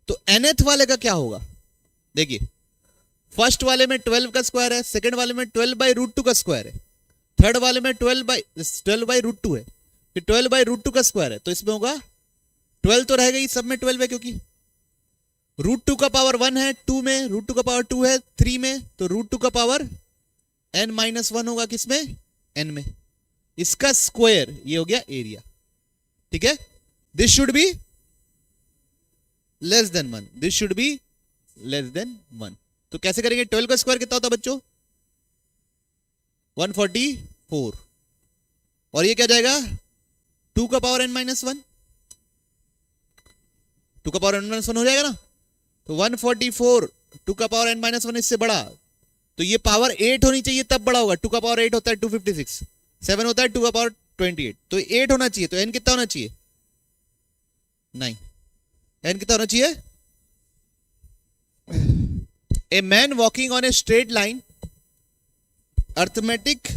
तो nth वाले का क्या होगा, देखिए फर्स्ट वाले में 12 का स्क्वायर है, सेकंड वाले में 12/√2 का स्क्वायर है, थर्ड वाले में 12/√2 है, फिर 12/√2 का स्क्वायर है। तो इसमें होगा 12 तो रहेगा ही, सब में 12 है, क्योंकि √2 का पावर 1 है 2 में, √2 का पावर 2 है 3 में, तो √2 का पावर n-1 होगा किसमें, n में। इसका स्क्वायर ये हो गया एरिया। ठीक है, this should be less than 1, this should be less than 1। तो कैसे करेंगे, 12 का स्क्वायर कितना होता है बच्चों, 144, और ये क्या जाएगा, 2 का पावर n-1, 2 का पावर n-1 हो जाएगा ना। तो 144 2 का पावर n-1 इससे बड़ा, तो ये पावर 8 होनी चाहिए तब बड़ा होगा। 2 का पावर 8 होता है 256, 7 होता है 2 का पावर 28, तो 8 होना चाहिए। तो n कितना होना चाहिए, 9। n कितना होना चाहिए, a man walking on a straight line, arithmetic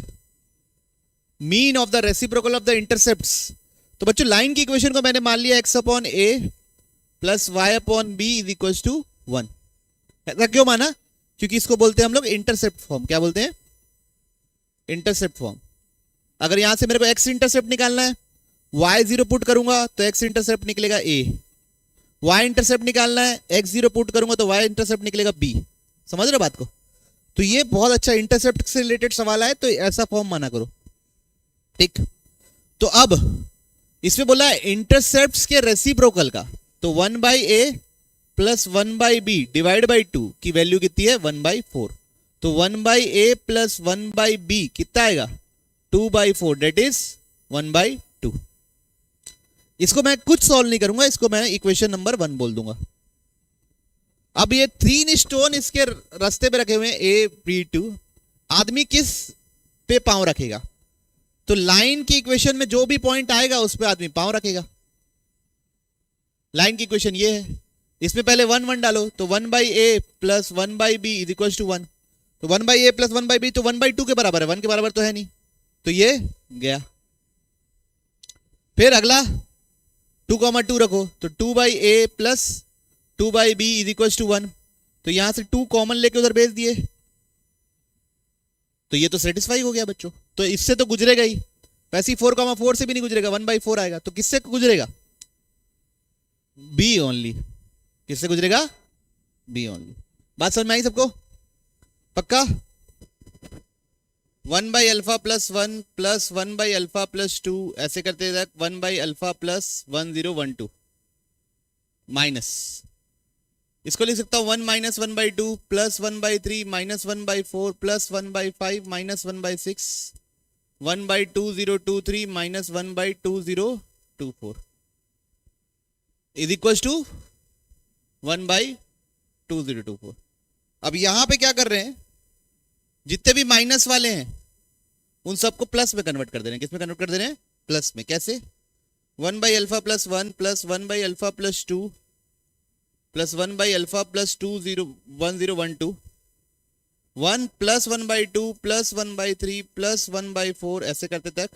mean of the reciprocal of the intercepts. तो बच्चों लाइन की इक्वेशन को मैंने मान लिया x/a plus y/b is equal to 1। ऐसा क्यों माना, क्योंकि इसको बोलते हैं हम लोग इंटरसेप्ट फॉर्म। क्या बोलते हैं, इंटरसेप्ट फॉर्म। अगर यहां से मेरे को x इंटरसेप्ट निकालना है, y0 पुट करूंगा तो x इंटरसेप्ट निकलेगा a, y इंटरसेप्ट निकालना है x0 पुट करूंगा तो y इंटरसेप्ट निकलेगा b। समझ रहे बात को? तो ये बहुत अच्छा इंटरसेप्ट से रिलेटेड सवाल है, तो ऐसा फॉर्म माना करो। ठीक, तो अब इसमें बोला है इंटरसेप्ट्स के रेसिप्रोकल का, तो 1/a plus 1/b divide by 2 की वैल्यू कितनी है 1/4, तो 1/a प्लस 1/b कितना आएगा 2/4, डेट इज 1/2। इसको मैं कुछ सॉल्व नहीं करूंगा, इसको मैं इक्वेशन नंबर 1 बोल दूंगा। अब ये 3 स्टोन इसके रास्ते पे रखे हुए हैं A B2, आदमी किस पे पांव रखेगा? तो लाइन की इक्वेशन में जो भी पॉइंट आएगा उस पे आदमी पांव रखेगा। लाइन की इक्वेशन ये है, इसमें पहले 1 डालो, तो 1/a plus 1/b is equal to 1, तो 1/a प्लस 1/b तो 1/2 के बराबर है, 1 के बराबर तो है नहीं, तो ये गया। फिर अगला 2,2 रखो, तो 2/a plus 2/b is equal to 1, तो यहां से 2 कॉमन लेके उधर भेज दिए, तो ये तो सेटिस्फाई हो गया बच्चों, तो इससे तो गुजरेगा ही। वैसे ही 4,4 से भी नहीं गुजरेगा, 1/4 आएगा, तो किससे गुजरेगा बी ओनली, किससे गुजरेगा बी ओनली। बात समझ में आई सबको? पक्का? 1/α प्लस 1 प्लस 1/α प्लस 2 ऐसे करते तक 1/α प्लस 1012 माइनस, इसको लिख सकता हूं 1 minus 1/2 plus 1/3 minus 1/4 plus 1/5 minus 1/6 1/2023 minus 1/2024 is equal to 1/2024। अब यहां पे क्या कर रहे हैं, जितने भी माइनस वाले हैं उन सबको प्लस में कन्वर्ट कर दे रहे हैं। किस में कन्वर्ट कर दे रहे हैं? प्लस में। कैसे? 1/α plus 1 plus 1/α plus 2 plus 1/α plus 1012 1 plus 1/2 plus 1/3 plus 1/4 ऐसे करते तक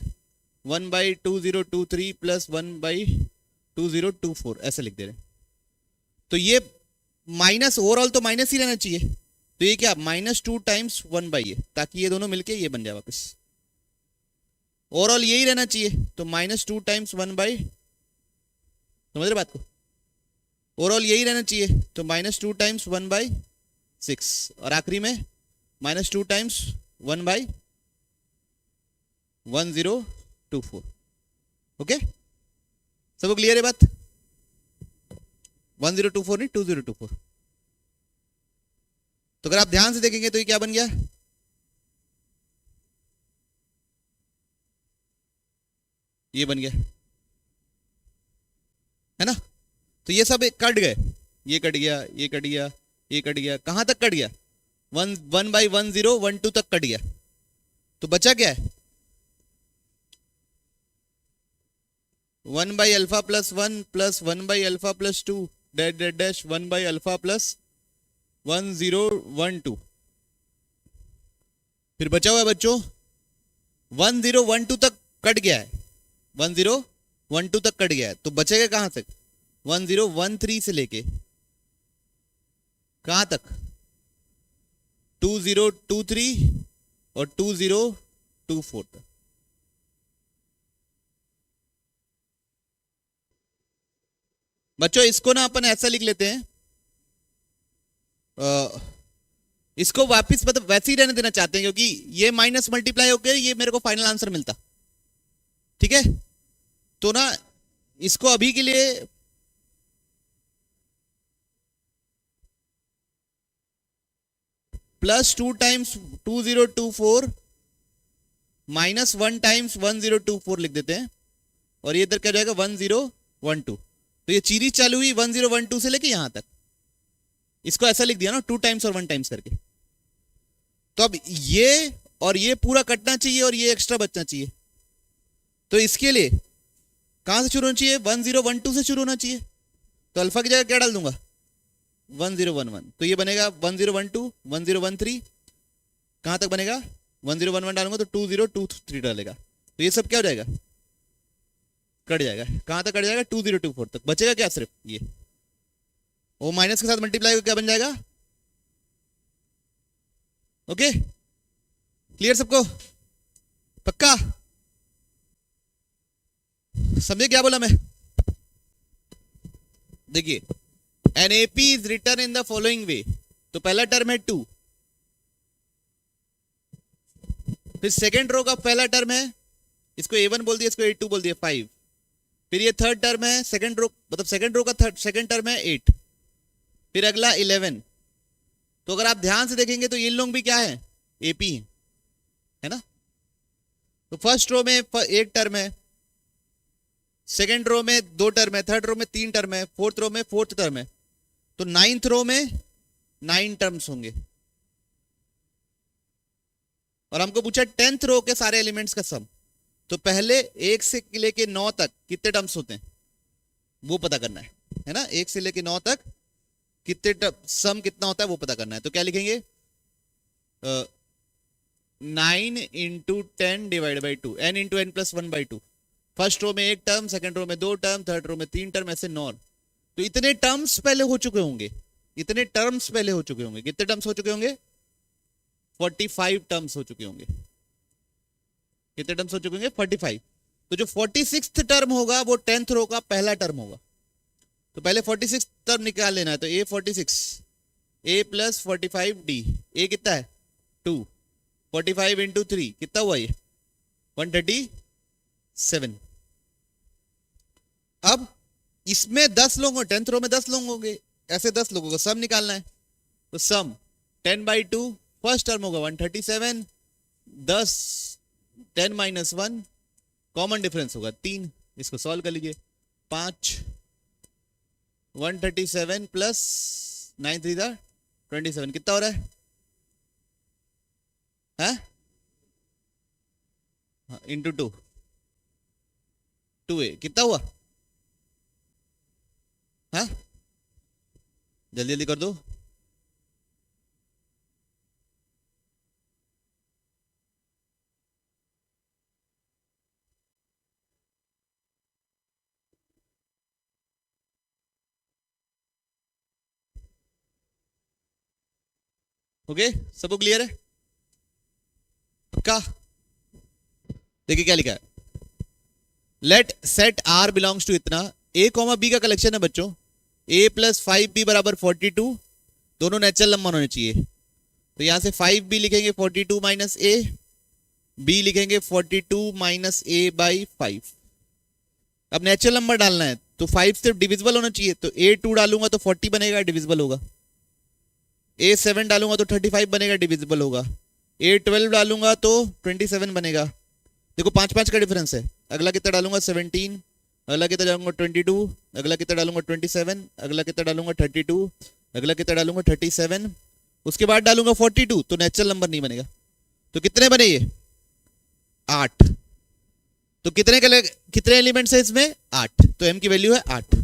1/2023 प्लस 1/2024 ऐसे लिख दे रहे हैं। तो ये माइनस, ओवरऑल तो माइनस ही रहना चाहिए, तो ये क्या -2 टाइम्स 1/a, ताकि ये दोनों मिलके ये बन जाए वापस। ओवरऑल यही रहना चाहिए, तो -2 टाइम्स 1/, समझ रहे बात को? ओवरऑल यही रहना चाहिए, तो -2 टाइम्स 1/6 और आखिरी में -2 टाइम्स 1/1024। ओके, सबको क्लियर है बात? 1024 नहीं 2024। तो अगर आप ध्यान से देखेंगे तो ये क्या बन गया, ये बन गया है ना। तो ये सब कट गए, ये कट गया, ये कट गया, ये कट गया, कहां तक कट गया 1/1012 तक कट गया। तो बचा क्या है 1/α plus 1 plus 1/α plus 2 dash dash dash 1/α plus 1012। फिर बचा हुआ है बच्चों 1012 तक कट गया है, 1012 तक कट गया है, तो बचेगा कहां तक 1013 से लेके कहां तक 2023 और 2024 तक। बच्चों इसको ना अपन ऐसा लिख लेते हैं, इसको वापस मतलब वैसे ही रहने देना चाहते हैं, क्योंकि ये माइनस मल्टीप्लाई होकर ये मेरे को फाइनल आंसर मिलता। ठीक है, तो ना इसको अभी के लिए +2 टाइम्स 2024 -1 टाइम्स 1024 लिख देते हैं, और ये इधर क्या जाएगा 1012। तो ये सीरीज चालू हुई 1012 से लेके यहां तक, इसको ऐसा लिख दिया ना 2 टाइम्स और 1 टाइम्स करके। तो अब ये और ये पूरा कटना चाहिए और ये एक्स्ट्रा बचना चाहिए, तो इसके लिए कहां से शुरू होना चाहिए 1012 से शुरू होना चाहिए। तो अल्फा की जगह क्या डाल दूंगा 1011, तो ये बनेगा 1012 1013, कहां तक बनेगा 1011 डालूंगा तो 2023 डालेगा, तो ये सब क्या हो जाएगा कट जाएगा। कहां तक कट जाएगा 2024 तक। बचेगा क्या सिर्फ ये, वो माइनस के साथ मल्टीप्लाई क्या बन जाएगा। ओके, क्लियर सबको? पक्का समझे क्या बोला मैं? देखिए NAP is return in the following वे, तो पहला टर्म है 2, फिर सेकेंड रो का पहला टर्म है, इसको A1 बोल दिया, इसको A2 बोल दिया 5, फिर ये थर्ड टर्म है, सेकंड रो मतलब सेकंड रो का थर्ड सेकंड टर्म है 8, फिर अगला 11। तो अगर आप ध्यान से देखेंगे तो ये लोग भी क्या है, एपी है ना। तो फर्स्ट रो में एक टर्म है, सेकंड रो में 2 टर्म है, थर्ड रो में 3 टर्म है, फोर्थ रो में 4th टर्म है। तो 9th रो में 9 टर्म्स होंगे। और हमको पूछा 10th रो के सारे एलिमेंट्स का सम। तो पहले 1 से लेके 9 तक कितने टर्म्स होते हैं वो पता करना है ना। 1 से लेके 9 तक कितने सम कितना होता है वो पता करना है। तो क्या लिखेंगे, 9 into 10 divide by 2, n into n plus 1 by 2। First row में 1 टर्म, सेकंड रो में 2 टर्म, थर्ड रो में 3 टर्म, ऐसे 9। तो इतने टर्म्स पहले हो चुके होंगे, इतने टर्म्स पहले हो चुके होंगे। कितने टर्म्स हो चुके होंगे, 45 टर्म्स हो चुके होंगे। कितने टर्म्स हो चुके होंगे, 45। तो जो 46th टर्म होगा वो 10th रो का पहला टर्म होगा। तो पहले 46 टर्म निकाल लेना है। तो a 46, a plus 45d, a कितना है 2, 45 इंटू 3 कितना हुआ ये 137। अब इसमें 10 लोग हो, 10th रो में 10 लोग होंगे, ऐसे 10 लोगों का सम निकालना है। तो सम 10/2 फर्स्ट टर्म होगा 137, 10 10 माइनस 1 कॉमन डिफरेंस होगा 3। इसको सॉल्व कर लीजिए, 5 137 प्लस 9 3 27 कितना हो रहा है इंटू 2 2a कितना हुआ, हाँ जल्दी जल्दी कर दो। ओके सबको क्लियर है पक्का। देखिए क्या लिखा है, let set R belongs to इतना a कॉमा बी का कलेक्शन है बच्चों, a प्लस 5b बराबर 42, दोनों नेचुरल नंबर होने चाहिए। तो यहां से 5b लिखेंगे 42 माइनस a, b लिखेंगे 42 माइनस a बाई 5। अब नेचुरल नंबर डालना है तो 5 सिर्फ डिविजिबल होना चाहिए। तो a 2 डालूंगा तो 40 बनेगा, डिविजिबल होगा। a 7 डालूंगा तो 35 बनेगा, डिविजिबल होगा। a 12 डालूंगा तो 27 बनेगा। देखो 5 का डिफरेंस है। अगला कितना डालूंगा 17, अगला कितना डालूंगा 22, अगला कितना डालूंगा 27, अगला कितना डालूंगा 32, अगला कितना डालूंगा 37, उसके बाद डालूंगा 42। तो नेचुरल नंबर नहीं बनेगा। तो कितने बने ये 8। तो कितने एलिमेंट्स है इसमें 8। तो m की वैल्यू है 8।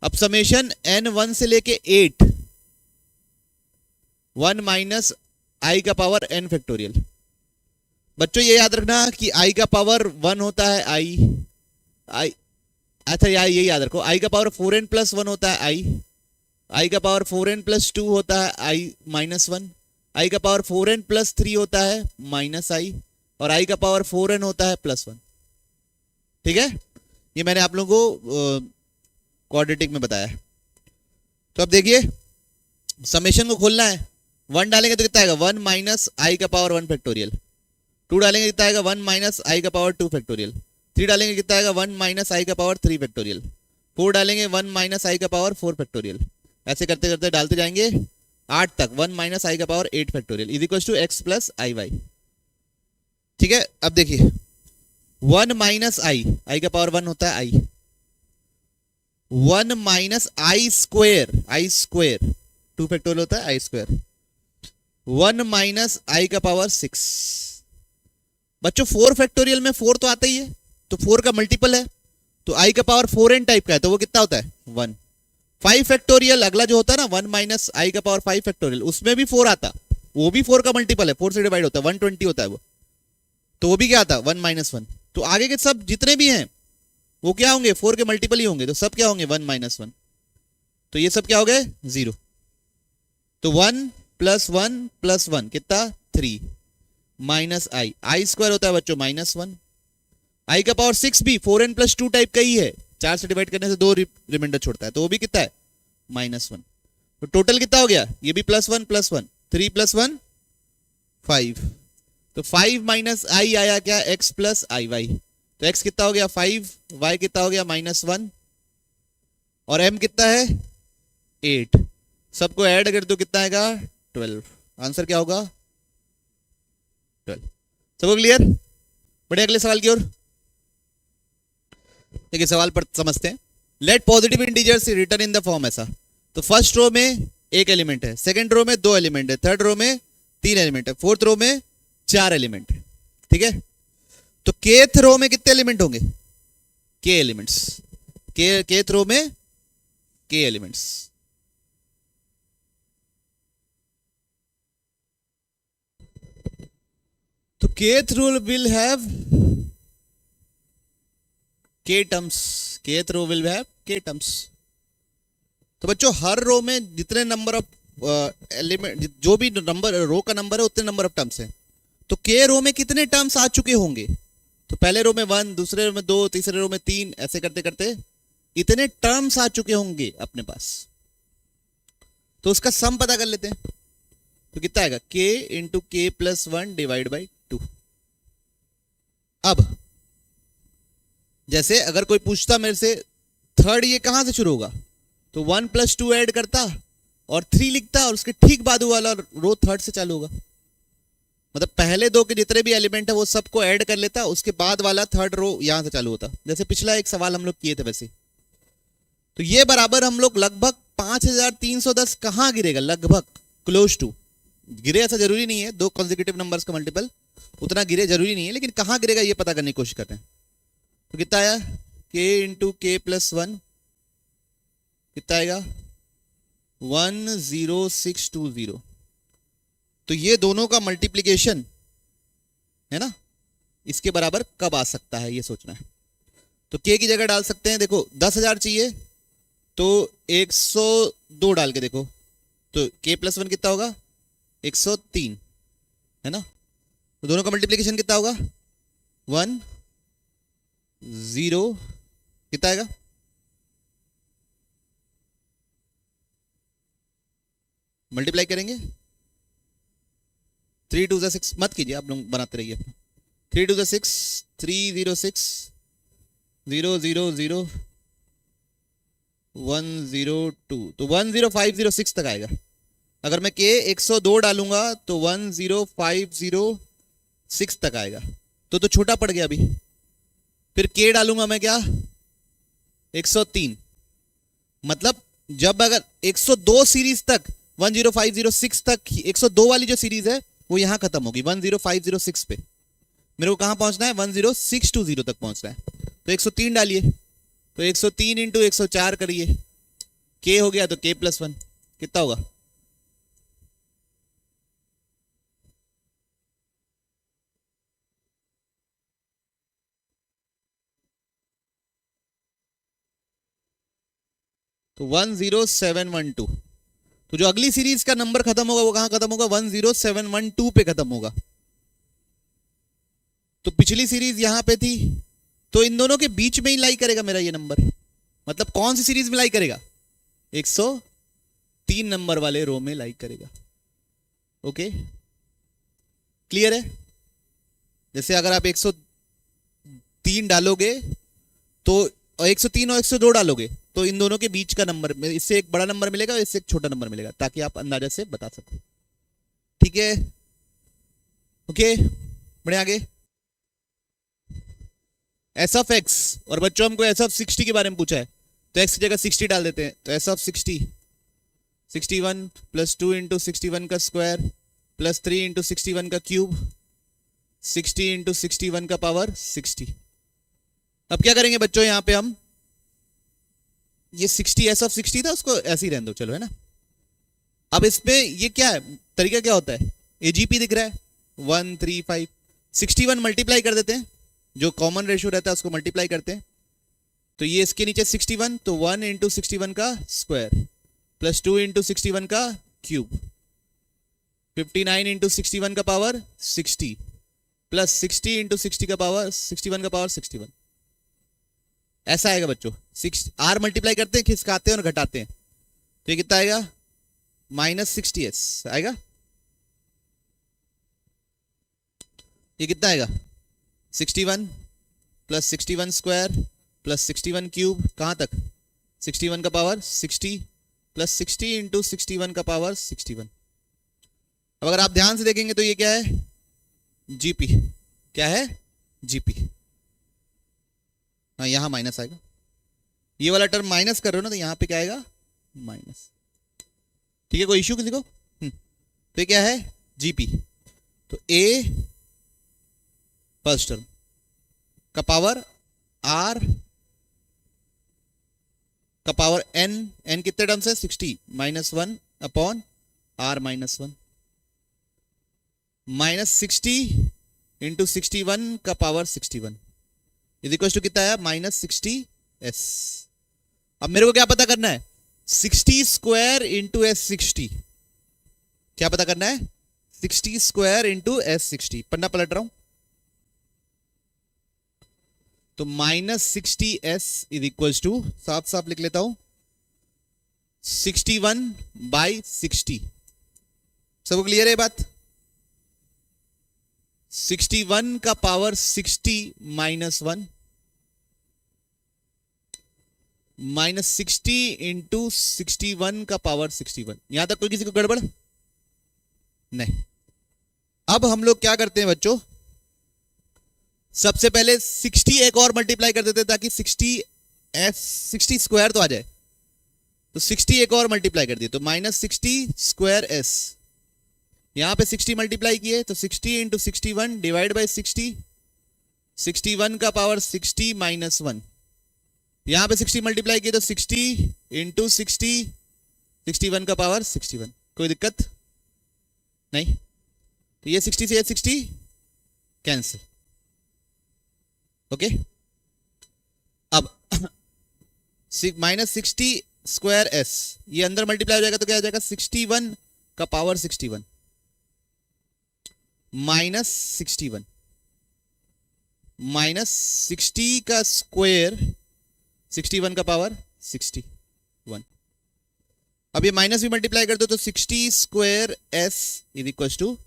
अब समेशन n 1 से लेके 8 1 माइनस i का पावर n फैक्टोरियल। बच्चों ये याद रखना कि i का पावर 1 होता है i अच्छा ये याद रखो, i का पावर 4n प्लस 1 होता है i का पावर 4n प्लस 2 होता है i माइनस 1, i का पावर 4n प्लस 3 होता है माइनस i, और i का पावर 4n होता है प्लस 1। ठीक है, ये मैंने आप लोगों को क्वाड्रेटिक में बताया। तो अब देखिए समेशन को खोलना है। 1 डालेंगे तो कितना आएगा 1 माइनस आई का पावर 1 फैक्टोरियल, 2 डालेंगे कितना आएगा 1 माइनस आई का पावर 2 फैक्टोरियल, 3 डालेंगे कितना आएगा 1 माइनस आई का पावर 3 फैक्टोरियल, 4 डालेंगे 1 माइनस आई का पावर 4 फैक्टोरियल। ऐसे करते करते डालते जाएंगे 8 तक 1 माइनस आई का power 8 factorial is equal to X plus I Y. ठीक है, अब देखिए 1 माइनस आई का पावर 1 होता है आई, 1 माइनस आई स्क्वेयर 2 फैक्टोरियल होता है आई स्क्वेयर, 1 माइनस आई का पावर 6। बच्चों 4 फैक्टोरियल में 4 तो आता ही है, तो 4 का मल्टीपल है, तो आई का पावर 4n टाइप का है, तो वो कितना होता है 1। 5 फैक्टोरियल अगला जो होता है ना 1 माइनस आई का पावर 5 फैक्टोरियल, उसमें भी 4 आता, वो भी 4 का मल्टीपल है, 4 से डिवाइड होता है 120 होता है वो, तो वो भी क्या आता 1 माइनस 1। तो आगे के सब जितने भी हैं वो क्या होंगे 4 के मल्टीपल ही होंगे, तो सब क्या होंगे 1 माइनस 1, तो ये सब क्या हो गए 0। तो 1 प्लस 1 प्लस 1 कितना 3 माइनस आई स्क्वायर होता है बच्चों माइनस 1, आई का पावर 6 भी 4n प्लस 2 टाइप का ही है, 4 से डिवाइड करने से 2 रिमाइंडर छोड़ता है, तो वो भी कितना है माइनस 1। तो टोटल कितना हो गया, ये भी प्लस 1 3 प्लस 1 5, तो 5 माइनस आई आया क्या x प्लस आई वाई, तो तो x कितना हो गया 5, y कितना हो गया -1 और m कितना है 8। सबको ऐड कर दो कितना आएगा 12। आंसर क्या होगा 12। सबको क्लियर? बढ़े अगले सवाल की ओर। देखिए सवाल पर समझते हैं। Let positive integers written in the form ऐसा। तो फर्स्ट रो में एक एलिमेंट है, सेकंड रो में 2 एलिमेंट है, थर्ड रो में 3 एलिमेंट है, फोर्थ रो में 4 एलिमेंट है। ठीक है, तो केथ रो में कितने एलिमेंट होंगे? के एलिमेंट्स। केथ रो में के एलिमेंट्स। तो kth row will have K terms. Kth row will have K terms. तो बच्चों हर रो में जितने नंबर ऑफ एलिमेंट, जो भी नंबर रो का नंबर है उतने नंबर ऑफ टर्म्स है। तो के रो में कितने टर्म्स आ चुके होंगे? तो पहले रो में 1, दूसरे रो में 2, तीसरे रो में 3, ऐसे करते करते इतने टर्म्स आ चुके होंगे अपने पास। तो उसका सम पता कर लेते हैं। तो कितना आएगा k इंटू के प्लस 1 डिवाइड बाई 2। अब जैसे अगर कोई पूछता मेरे से थर्ड ये कहां से शुरू होगा, तो 1 + 2 ऐड करता और 3 लिखता और उसके ठीक बाद वाला रो थर्ड से चालू होगा। मतलब पहले दो के जितने भी एलिमेंट है वो सबको ऐड कर लेता, उसके बाद वाला थर्ड रो यहां से चालू होता। जैसे पिछला एक सवाल हम लोग किए थे वैसे। तो ये बराबर हम लोग लगभग 5310 कहां गिरेगा? लगभग क्लोज टू गिरे, ऐसा जरूरी नहीं है, 2 कॉन्सेक्यूटिव नंबर्स का मल्टीपल उतना गिरे जरूरी नहीं है, लेकिन कहां गिरेगा ये पता करने की कोशिश करते हैं। तो कितना आया k इंटू के प्लस 1 कितना आएगा 10620। तो ये दोनों का मल्टीप्लीकेशन है ना, इसके बराबर कब आ सकता है ये सोचना है। तो k की जगह डाल सकते हैं, देखो 10,000 चाहिए तो 102 डाल के देखो, तो k प्लस 1 कितना होगा 103 है ना। तो दोनों का मल्टीप्लीकेशन कितना होगा 1 0 कितना आएगा मल्टीप्लाई करेंगे 3 2 6 मत कीजिए, आप लोग बनाते रहिए अपना। 3 2 6 306 000 102, तो 10506 तक आएगा। अगर मैं के 102 डालूंगा तो 10506 तक आएगा। तो छोटा पड़ गया अभी। फिर के डालूंगा मैं क्या 103, मतलब जब अगर 102 सीरीज तक 10506 तक 102 वाली जो सीरीज है वो यहां खत्म होगी 10506 पे। मेरे को कहां पहुंचना है 10620 तक पहुंचना है। तो 103 डालिए, तो 103 इंटू 104 करिए, के हो गया तो के प्लस 1 कितना होगा तो 10712। तो जो अगली सीरीज का नंबर खत्म होगा वो कहां खत्म होगा 10712 पे खत्म होगा। तो पिछली सीरीज यहां पे थी, तो इन दोनों के बीच में ही लाई करेगा मेरा ये नंबर। मतलब कौन सी सीरीज में लाई करेगा 103 नंबर वाले रो में लाई करेगा। ओके क्लियर है? जैसे अगर आप 103 डालोगे तो 103 और 102 डालोगे तो इन दोनों के बीच का नंबर, इससे एक बड़ा नंबर मिलेगा और इससे एक छोटा नंबर मिलेगा, ताकि आप अंदाजा से बता सको। ठीक है ओके बढ़े आगे। एस ऑफ एक्स, और बच्चों हमको एस ऑफ 60 के बारे में पूछा है, तो एक्स की जगह 60 डाल देते हैं। तो एस ऑफ 60 61 प्लस 2 इंटू 61 का स्क्वायर प्लस 3 इंटू 61 का क्यूब 60 इंटू 61 का पावर 60। अब क्या करेंगे बच्चों, यहां पे हम ये 60 एस ऑफ 60 था उसको ऐसे ही रहने दो, चलो है ना। अब इसमें ये क्या है, तरीका क्या होता है, एजीपी दिख रहा है 135 61 मल्टीप्लाई कर देते हैं, जो कॉमन रेशियो रहता है उसको मल्टीप्लाई करते हैं। तो ये इसके नीचे 61, तो 1 इंटू 61 का स्क्वायर प्लस 2 इंटू 61 का क्यूब 59 इंटू 61 का पावर 60 प्लस 60 इंटू 60 का पावर 61 का पावर 61। ऐसा आएगा बच्चों। आर मल्टीप्लाई करते हैं, खिसकाते हैं और घटाते हैं, तो ये कितना आएगा -60s आएगा। ये कितना आएगा 61 प्लस 61 स्क्वायर प्लस 61 क्यूब, कहाँ तक 61 का पावर 60 प्लस 60 इंटू 61 का पावर 61। अब अगर आप ध्यान से देखेंगे तो ये क्या है, जीपी। क्या है, जीपी। हाँ यहां माइनस आएगा, ये वाला टर्म माइनस कर रहे हो ना, तो यहां पे क्या आएगा, माइनस। ठीक है, कोई इश्यू किसी को? तो ये क्या है, जीपी। तो ए फर्स्ट टर्म का पावर आर का पावर एन, एन कितने टर्म्स है 60 minus 1 upon R minus 1 minus 60 into 61 का पावर 61 इज इक्वल टू कितना है, माइनस 60 एस। अब मेरे को क्या पता करना है, 60 स्क्वायर इंटू एस 60। क्या पता करना है, 60 स्क्वायर इंटू एस 60। पन्ना पलट रहा हूं, तो minus 60 S is equal to, साफ साफ लिख लेता हूं, 61 बाई 60। सबको क्लियर है बात? 61 का पावर 60 माइनस 1 माइनस 60 इंटू 61 का पावर 61। यहां तक कोई किसी को गड़बड़ नहीं। अब हम लोग क्या करते हैं बच्चों, सबसे पहले 60 एक और मल्टीप्लाई कर देते हैं ताकि 60 स्क्वायर तो आ जाए। तो 60 एक और मल्टीप्लाई कर दिए, तो माइनस 60 स्क्वायर एस। यहां पे 60 मल्टीप्लाई किए तो 60 इंटू 61 डिवाइड बाई 60, 61 का पावर 60 माइनस 1। यहां पे 60 मल्टीप्लाई किए तो 60 इंटू 60, 61 का पावर 61। कोई दिक्कत नहीं? तो ये 60 से 60 कैंसिल। ओके, अब माइनस 60 स्क्वायर एस, ये अंदर मल्टीप्लाई हो जाएगा तो क्या हो जाएगा, 61 का पावर 61 माइनस 61 माइनस 60 का स्क्वायर 61 का पावर 61। अब ये माइनस भी मल्टीप्लाई कर दो तो 60 square S is equal to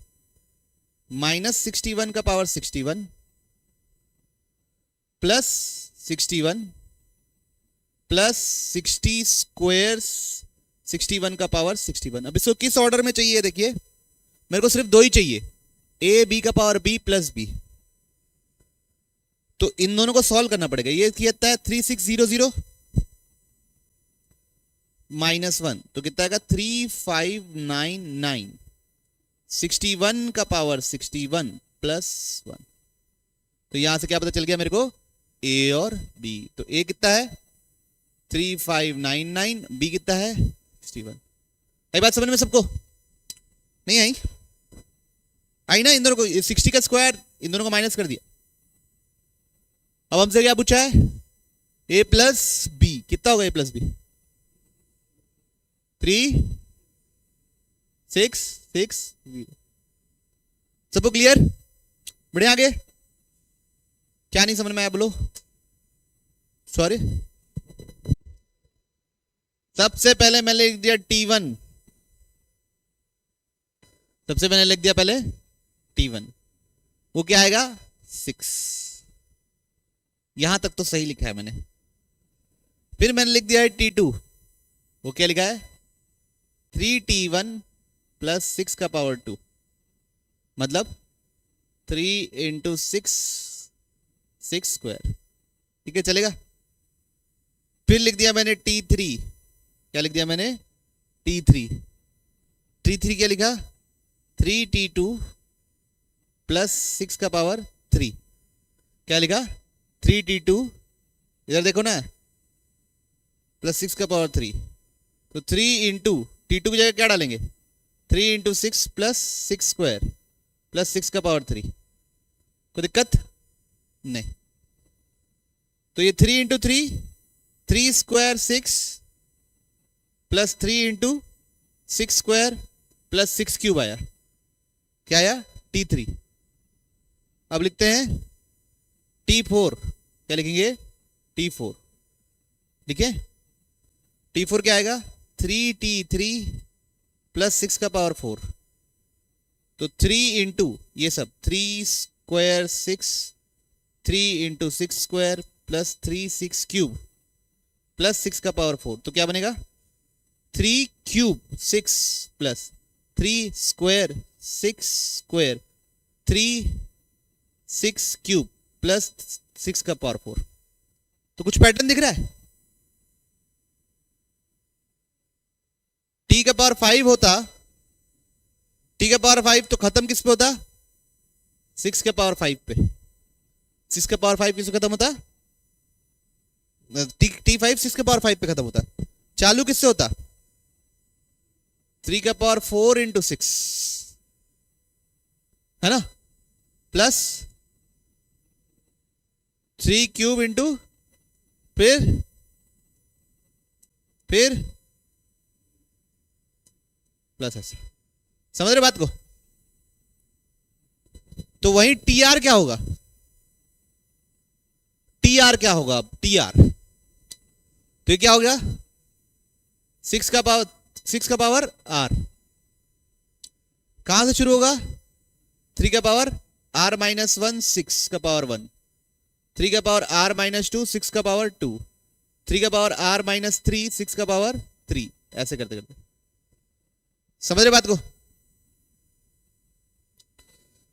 minus 61 का पावर 61 प्लस 61 प्लस 60 स्क्वायर 61 का पावर 61। अब इसको किस ऑर्डर में चाहिए, देखिए मेरे को सिर्फ दो ही चाहिए, ए बी का पावर बी प्लस बी। तो इन दोनों को सॉल्व करना पड़ेगा। ये कितना है 3600 माइनस 1, तो कितना आएगा 3599। 61 का पावर 61 प्लस 1, तो यहां से क्या पता चल गया मेरे को, ए और बी। तो ए कितना है 3599, बी कितना है 61। आई बात समझ में सबको? नहीं आई? आई ना? इन दोनों को 60 का स्क्वायर इन दोनों को माइनस कर दिया। अब हमसे क्या पूछा है, ए प्लस बी। कितना होगा ए प्लस बी, 3 6 6 0। सबको क्लियर? बढ़िया, आगे क्या नहीं समझ में आया बोलो, सॉरी। सबसे पहले मैंने लिख दिया T1, सबसे मैंने लिख दिया पहले T1, वो क्या आएगा 6। यहां तक तो सही लिखा है मैंने। फिर मैंने लिख दिया है T2, वो क्या लिखा है 3T1 प्लस 6 का पावर 2, मतलब 3 इंटू 6 स्क्वायर। ठीक है, चलेगा। फिर लिख दिया मैंने T3, क्या लिख दिया मैंने T3 क्या लिखा 3T2 प्लस 6 का पावर 3। क्या लिखा 3T2, इधर देखो ना, प्लस 6 का पावर 3। तो 3 इंटू T2 की जगह क्या डालेंगे, 3 इंटू 6 प्लस 6 स्क्वायर प्लस 6 का पावर 3। कोई दिक्कत नहीं? तो ये 3 into 3 square 6 plus 3 into 6 square plus 6 cube आया। क्या आया T3। अब लिखते हैं T4, क्या लिखेंगे T4। लिखे T4 क्या आएगा 3T3 प्लस 6 का पावर 4। तो 3 इंटू ये सब 3 स्क्वायर 6 3 × 6² प्लस 3 6³ प्लस 6 का पावर 4, तो क्या बनेगा 3³ 6 प्लस 3² 6² 3 6³ प्लस 6 का पावर 4। तो कुछ पैटर्न दिख रहा है? t का पावर 5 होता, t का पावर 5 तो खत्म किस पे होता? 6 के पावर 5 पे। 6 का पावर 5 किससे खत्म होता? t5 6 के पावर 5 पे खत्म होता। चालू किससे होता? 3 का पावर 4 × 6 है ना, प्लस 3³ इंटू फिर प्लस ऐसे। समझ रहे बात को? तो वही TR क्या होगा? TR क्या होगा अब? TR तो ये क्या हो गया? 6 का पावर R कहां से शुरू होगा? 3 का पावर R - 1 6 का पावर 1, 3 का पावर R - 2 6 का पावर 2, 3 का पावर R - 3 6 का पावर 3, ऐसे करते करते। समझ रहे बात को?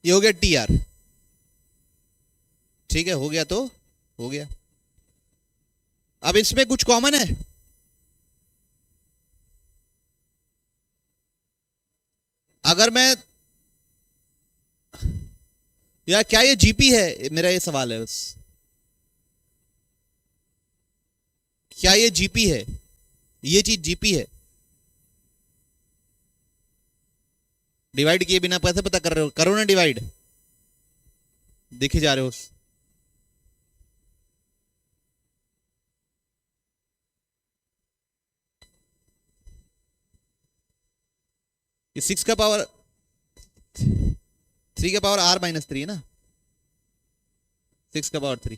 ये हो गया TR। ठीक है, हो गया तो हो गया। अब इसमें कुछ कॉमन है? अगर मैं या क्या ये जीपी है? मेरा ये सवाल है बस, क्या ये जीपी है? ये चीज जीपी है? डिवाइड किए बिना पैसे पता कर रहे हो? करो ना डिवाइड, देखे जा रहे हो। ये 6 का पावर 3 का पावर R - 3 है ना, 6 का पावर 3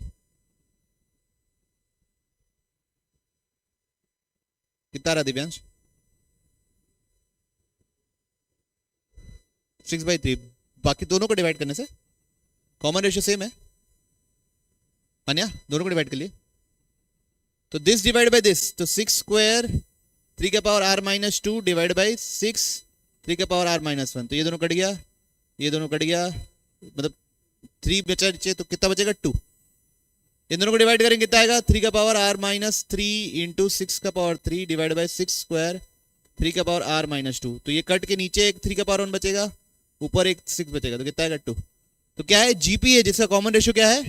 कितना रहा दिव्यांश? 6/3। बाकी दोनों को डिवाइड करने से कॉमन रेशियो सेम है मान्या, दोनों को डिवाइड कर लिए तो दिस डिवाइड बाय दिस, तो 6² 3 का पावर R - 2 डिवाइड बाय 6 3 का पावर R - 1, तो ये दोनों कट गया, ये दोनों कट गया, मतलब 3 बचा नीचे, तो कितना बचेगा 2। इन दोनों को डिवाइड करेंगे कितना आएगा? 3 का पावर R - 3 × 6 का पावर 3 डिवाइड बाय 6² 3 का पावर R - 2, तो ये कट के नीचे एक 3 का पावर 1 बचेगा, ऊपर एक 6 बचेगा, तो कितना आएगा 2। तो क्या है? जीपी है जिसका कॉमन रेशियो क्या है?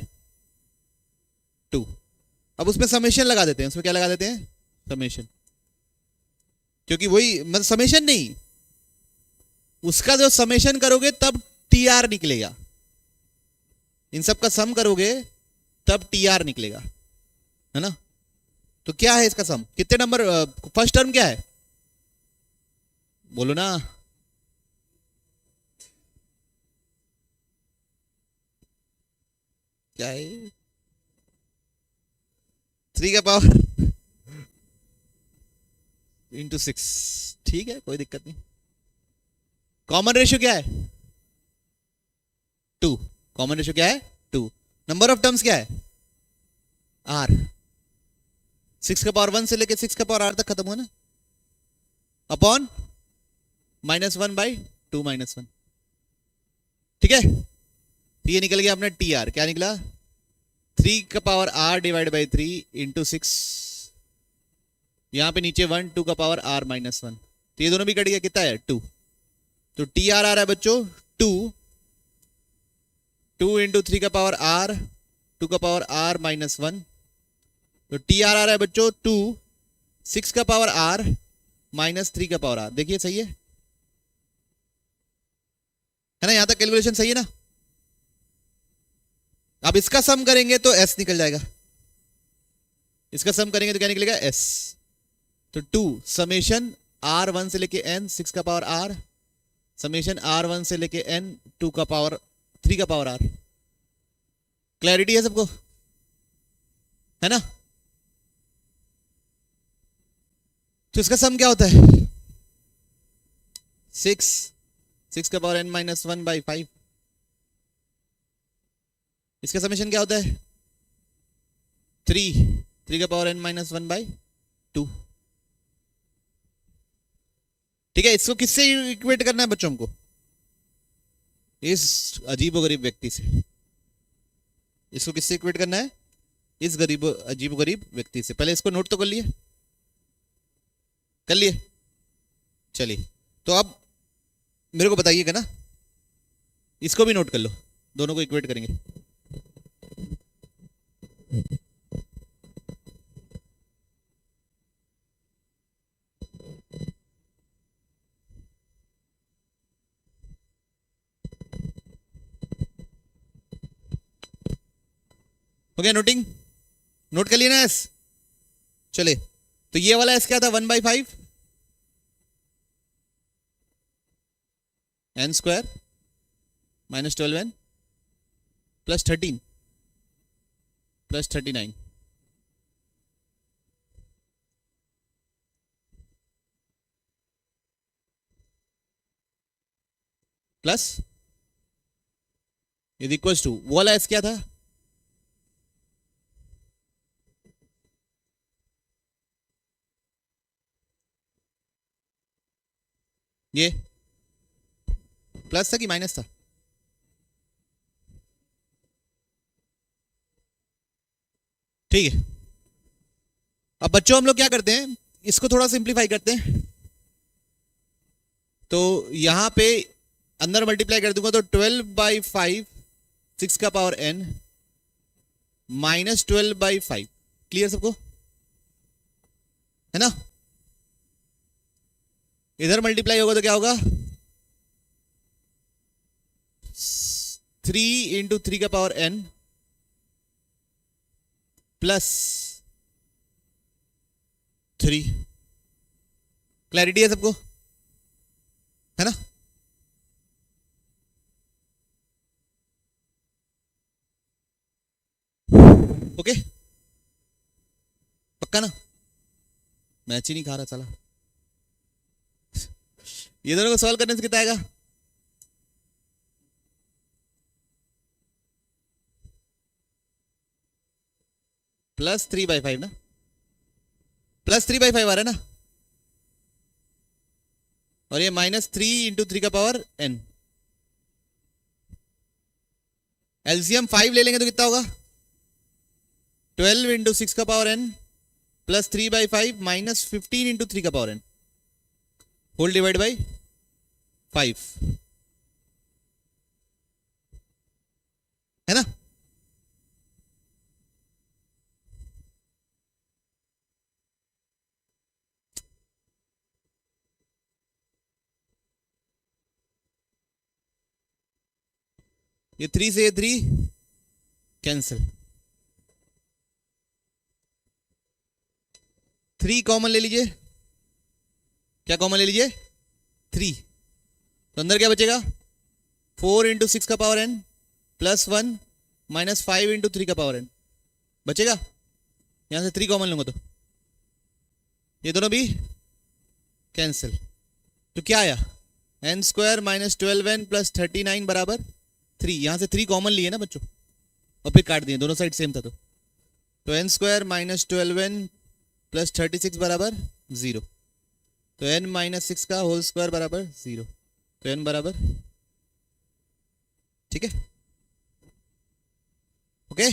2। अब उसमें समेशन लगा देते हैं, उसमें क्या लगा देते हैं? समेशन, क्योंकि वही मतलब समेशन नहीं, उसका जो समेशन करोगे तब TR निकलेगा, इन सब का सम करोगे तब TR निकलेगा, है ना। तो क्या है इसका सम? कितने नंबर? फर्स्ट टर्म क्या है बोलो ना? क्या है? 3 का पावर × 6, ठीक है, कोई दिक्कत नहीं। कॉमन रेशियो क्या है? 2। कॉमन रेशियो क्या है? 2। नंबर ऑफ टर्म्स क्या है? R। 6 का पावर 1 से लेके 6 का पावर R तक खत्म हुआ ना, अपॉन -1/2 - 1, ठीक है। ये निकल गया अपना TR, क्या निकला? 3 का पावर R डिवाइड बाई 3 × 6, यहां पे नीचे 1 2 का पावर R - 1, तो ये दोनों भी कट गया, कितना है? 2। तो TR आ रहा है बच्चों 2 × 3 का पावर R 2 का पावर R - 1, तो TR आ रहा है बच्चों 2 6 का पावर R - 3 का पावर R। देखिए सही है ना, यहां तक कैलकुलेशन सही है ना। अब इसका सम करेंगे तो S निकल जाएगा, इसका सम करेंगे तो क्या निकलेगा? S। तो 2 समेशन R1 से लेके N 6 का पावर R समेशन R1 से लेके N 2 का पावर 3 का पावर R। क्लैरिटी है सबको, है ना। तो इसका सम क्या होता है? 6 का पावर N - 1/5, इसका समेशन क्या होता है 3 3 का पावर n माइनस 1/2। ठीक है, इसको किससे इक्वेट करना है बच्चों हमको, इस अजीबोगरीब व्यक्ति से। इसको किससे इक्वेट करना है, इस अजीबोगरीब व्यक्ति से। पहले इसको नोट तो कर लिए, कर लिए, चलिए। तो अब मेरे को बताइएगा ना, इसको भी नोट कर लो, दोनों को इक्वेट करेंगे। हो गया नोटिंग, नोट कर लिया ना एस। चले, तो ये वाला एस क्या था 1/5 n square minus 12n plus 13 plus 39 plus is equals to, वो वाला एस क्या था ये प्लस था कि माइनस था, ठीक है। अब बच्चों हम लोग क्या करते हैं, इसको थोड़ा सिंप्लीफाई करते हैं। तो यहां पे अंदर मल्टीप्लाई कर दूंगा तो 12/5 6 का पावर n माइनस 12/5, क्लियर सबको, है ना। इधर मल्टीप्लाई होगा तो क्या होगा 3 इंटू 3 का पावर n प्लस 3। क्लैरिटी है सबको, है ना। ओके, पक्का ना, मैच ही नहीं खा रहा चला। ये दोनों को सॉल्व करने से कितना आएगा, प्लस 3/5 ना, प्लस 3/5 आ रहा है ना, और ये माइनस 3 इंटू 3 का पावर n। एलसीएम 5 ले लेंगे तो कितना होगा 12 इंटू 6 का power n plus 3/5 minus 15 into 3 का power n whole divide by 5, है ना। ये 3 से ये 3 कैंसिल, 3 कॉमन ले लीजिए, क्या कॉमन ले लीजिए 3, तो अंदर क्या बचेगा 4 इंटू 6 का power n plus 1 minus 5 into 3 का पावर n बचेगा। यहां से 3 कॉमन लूंगा तो ये दोनों भी कैंसिल, तो क्या आया n square minus 12n plus 39 बराबर 3। यहां से 3 कॉमन लिए ना बच्चों, और फिर काट दिए, दोनों साइड सेम था। तो n square minus 12n plus 36 बराबर 0, तो n माइनस 6 का होल स्क्वायर बराबर 0, तो n बराबर, ठीक है, ओके।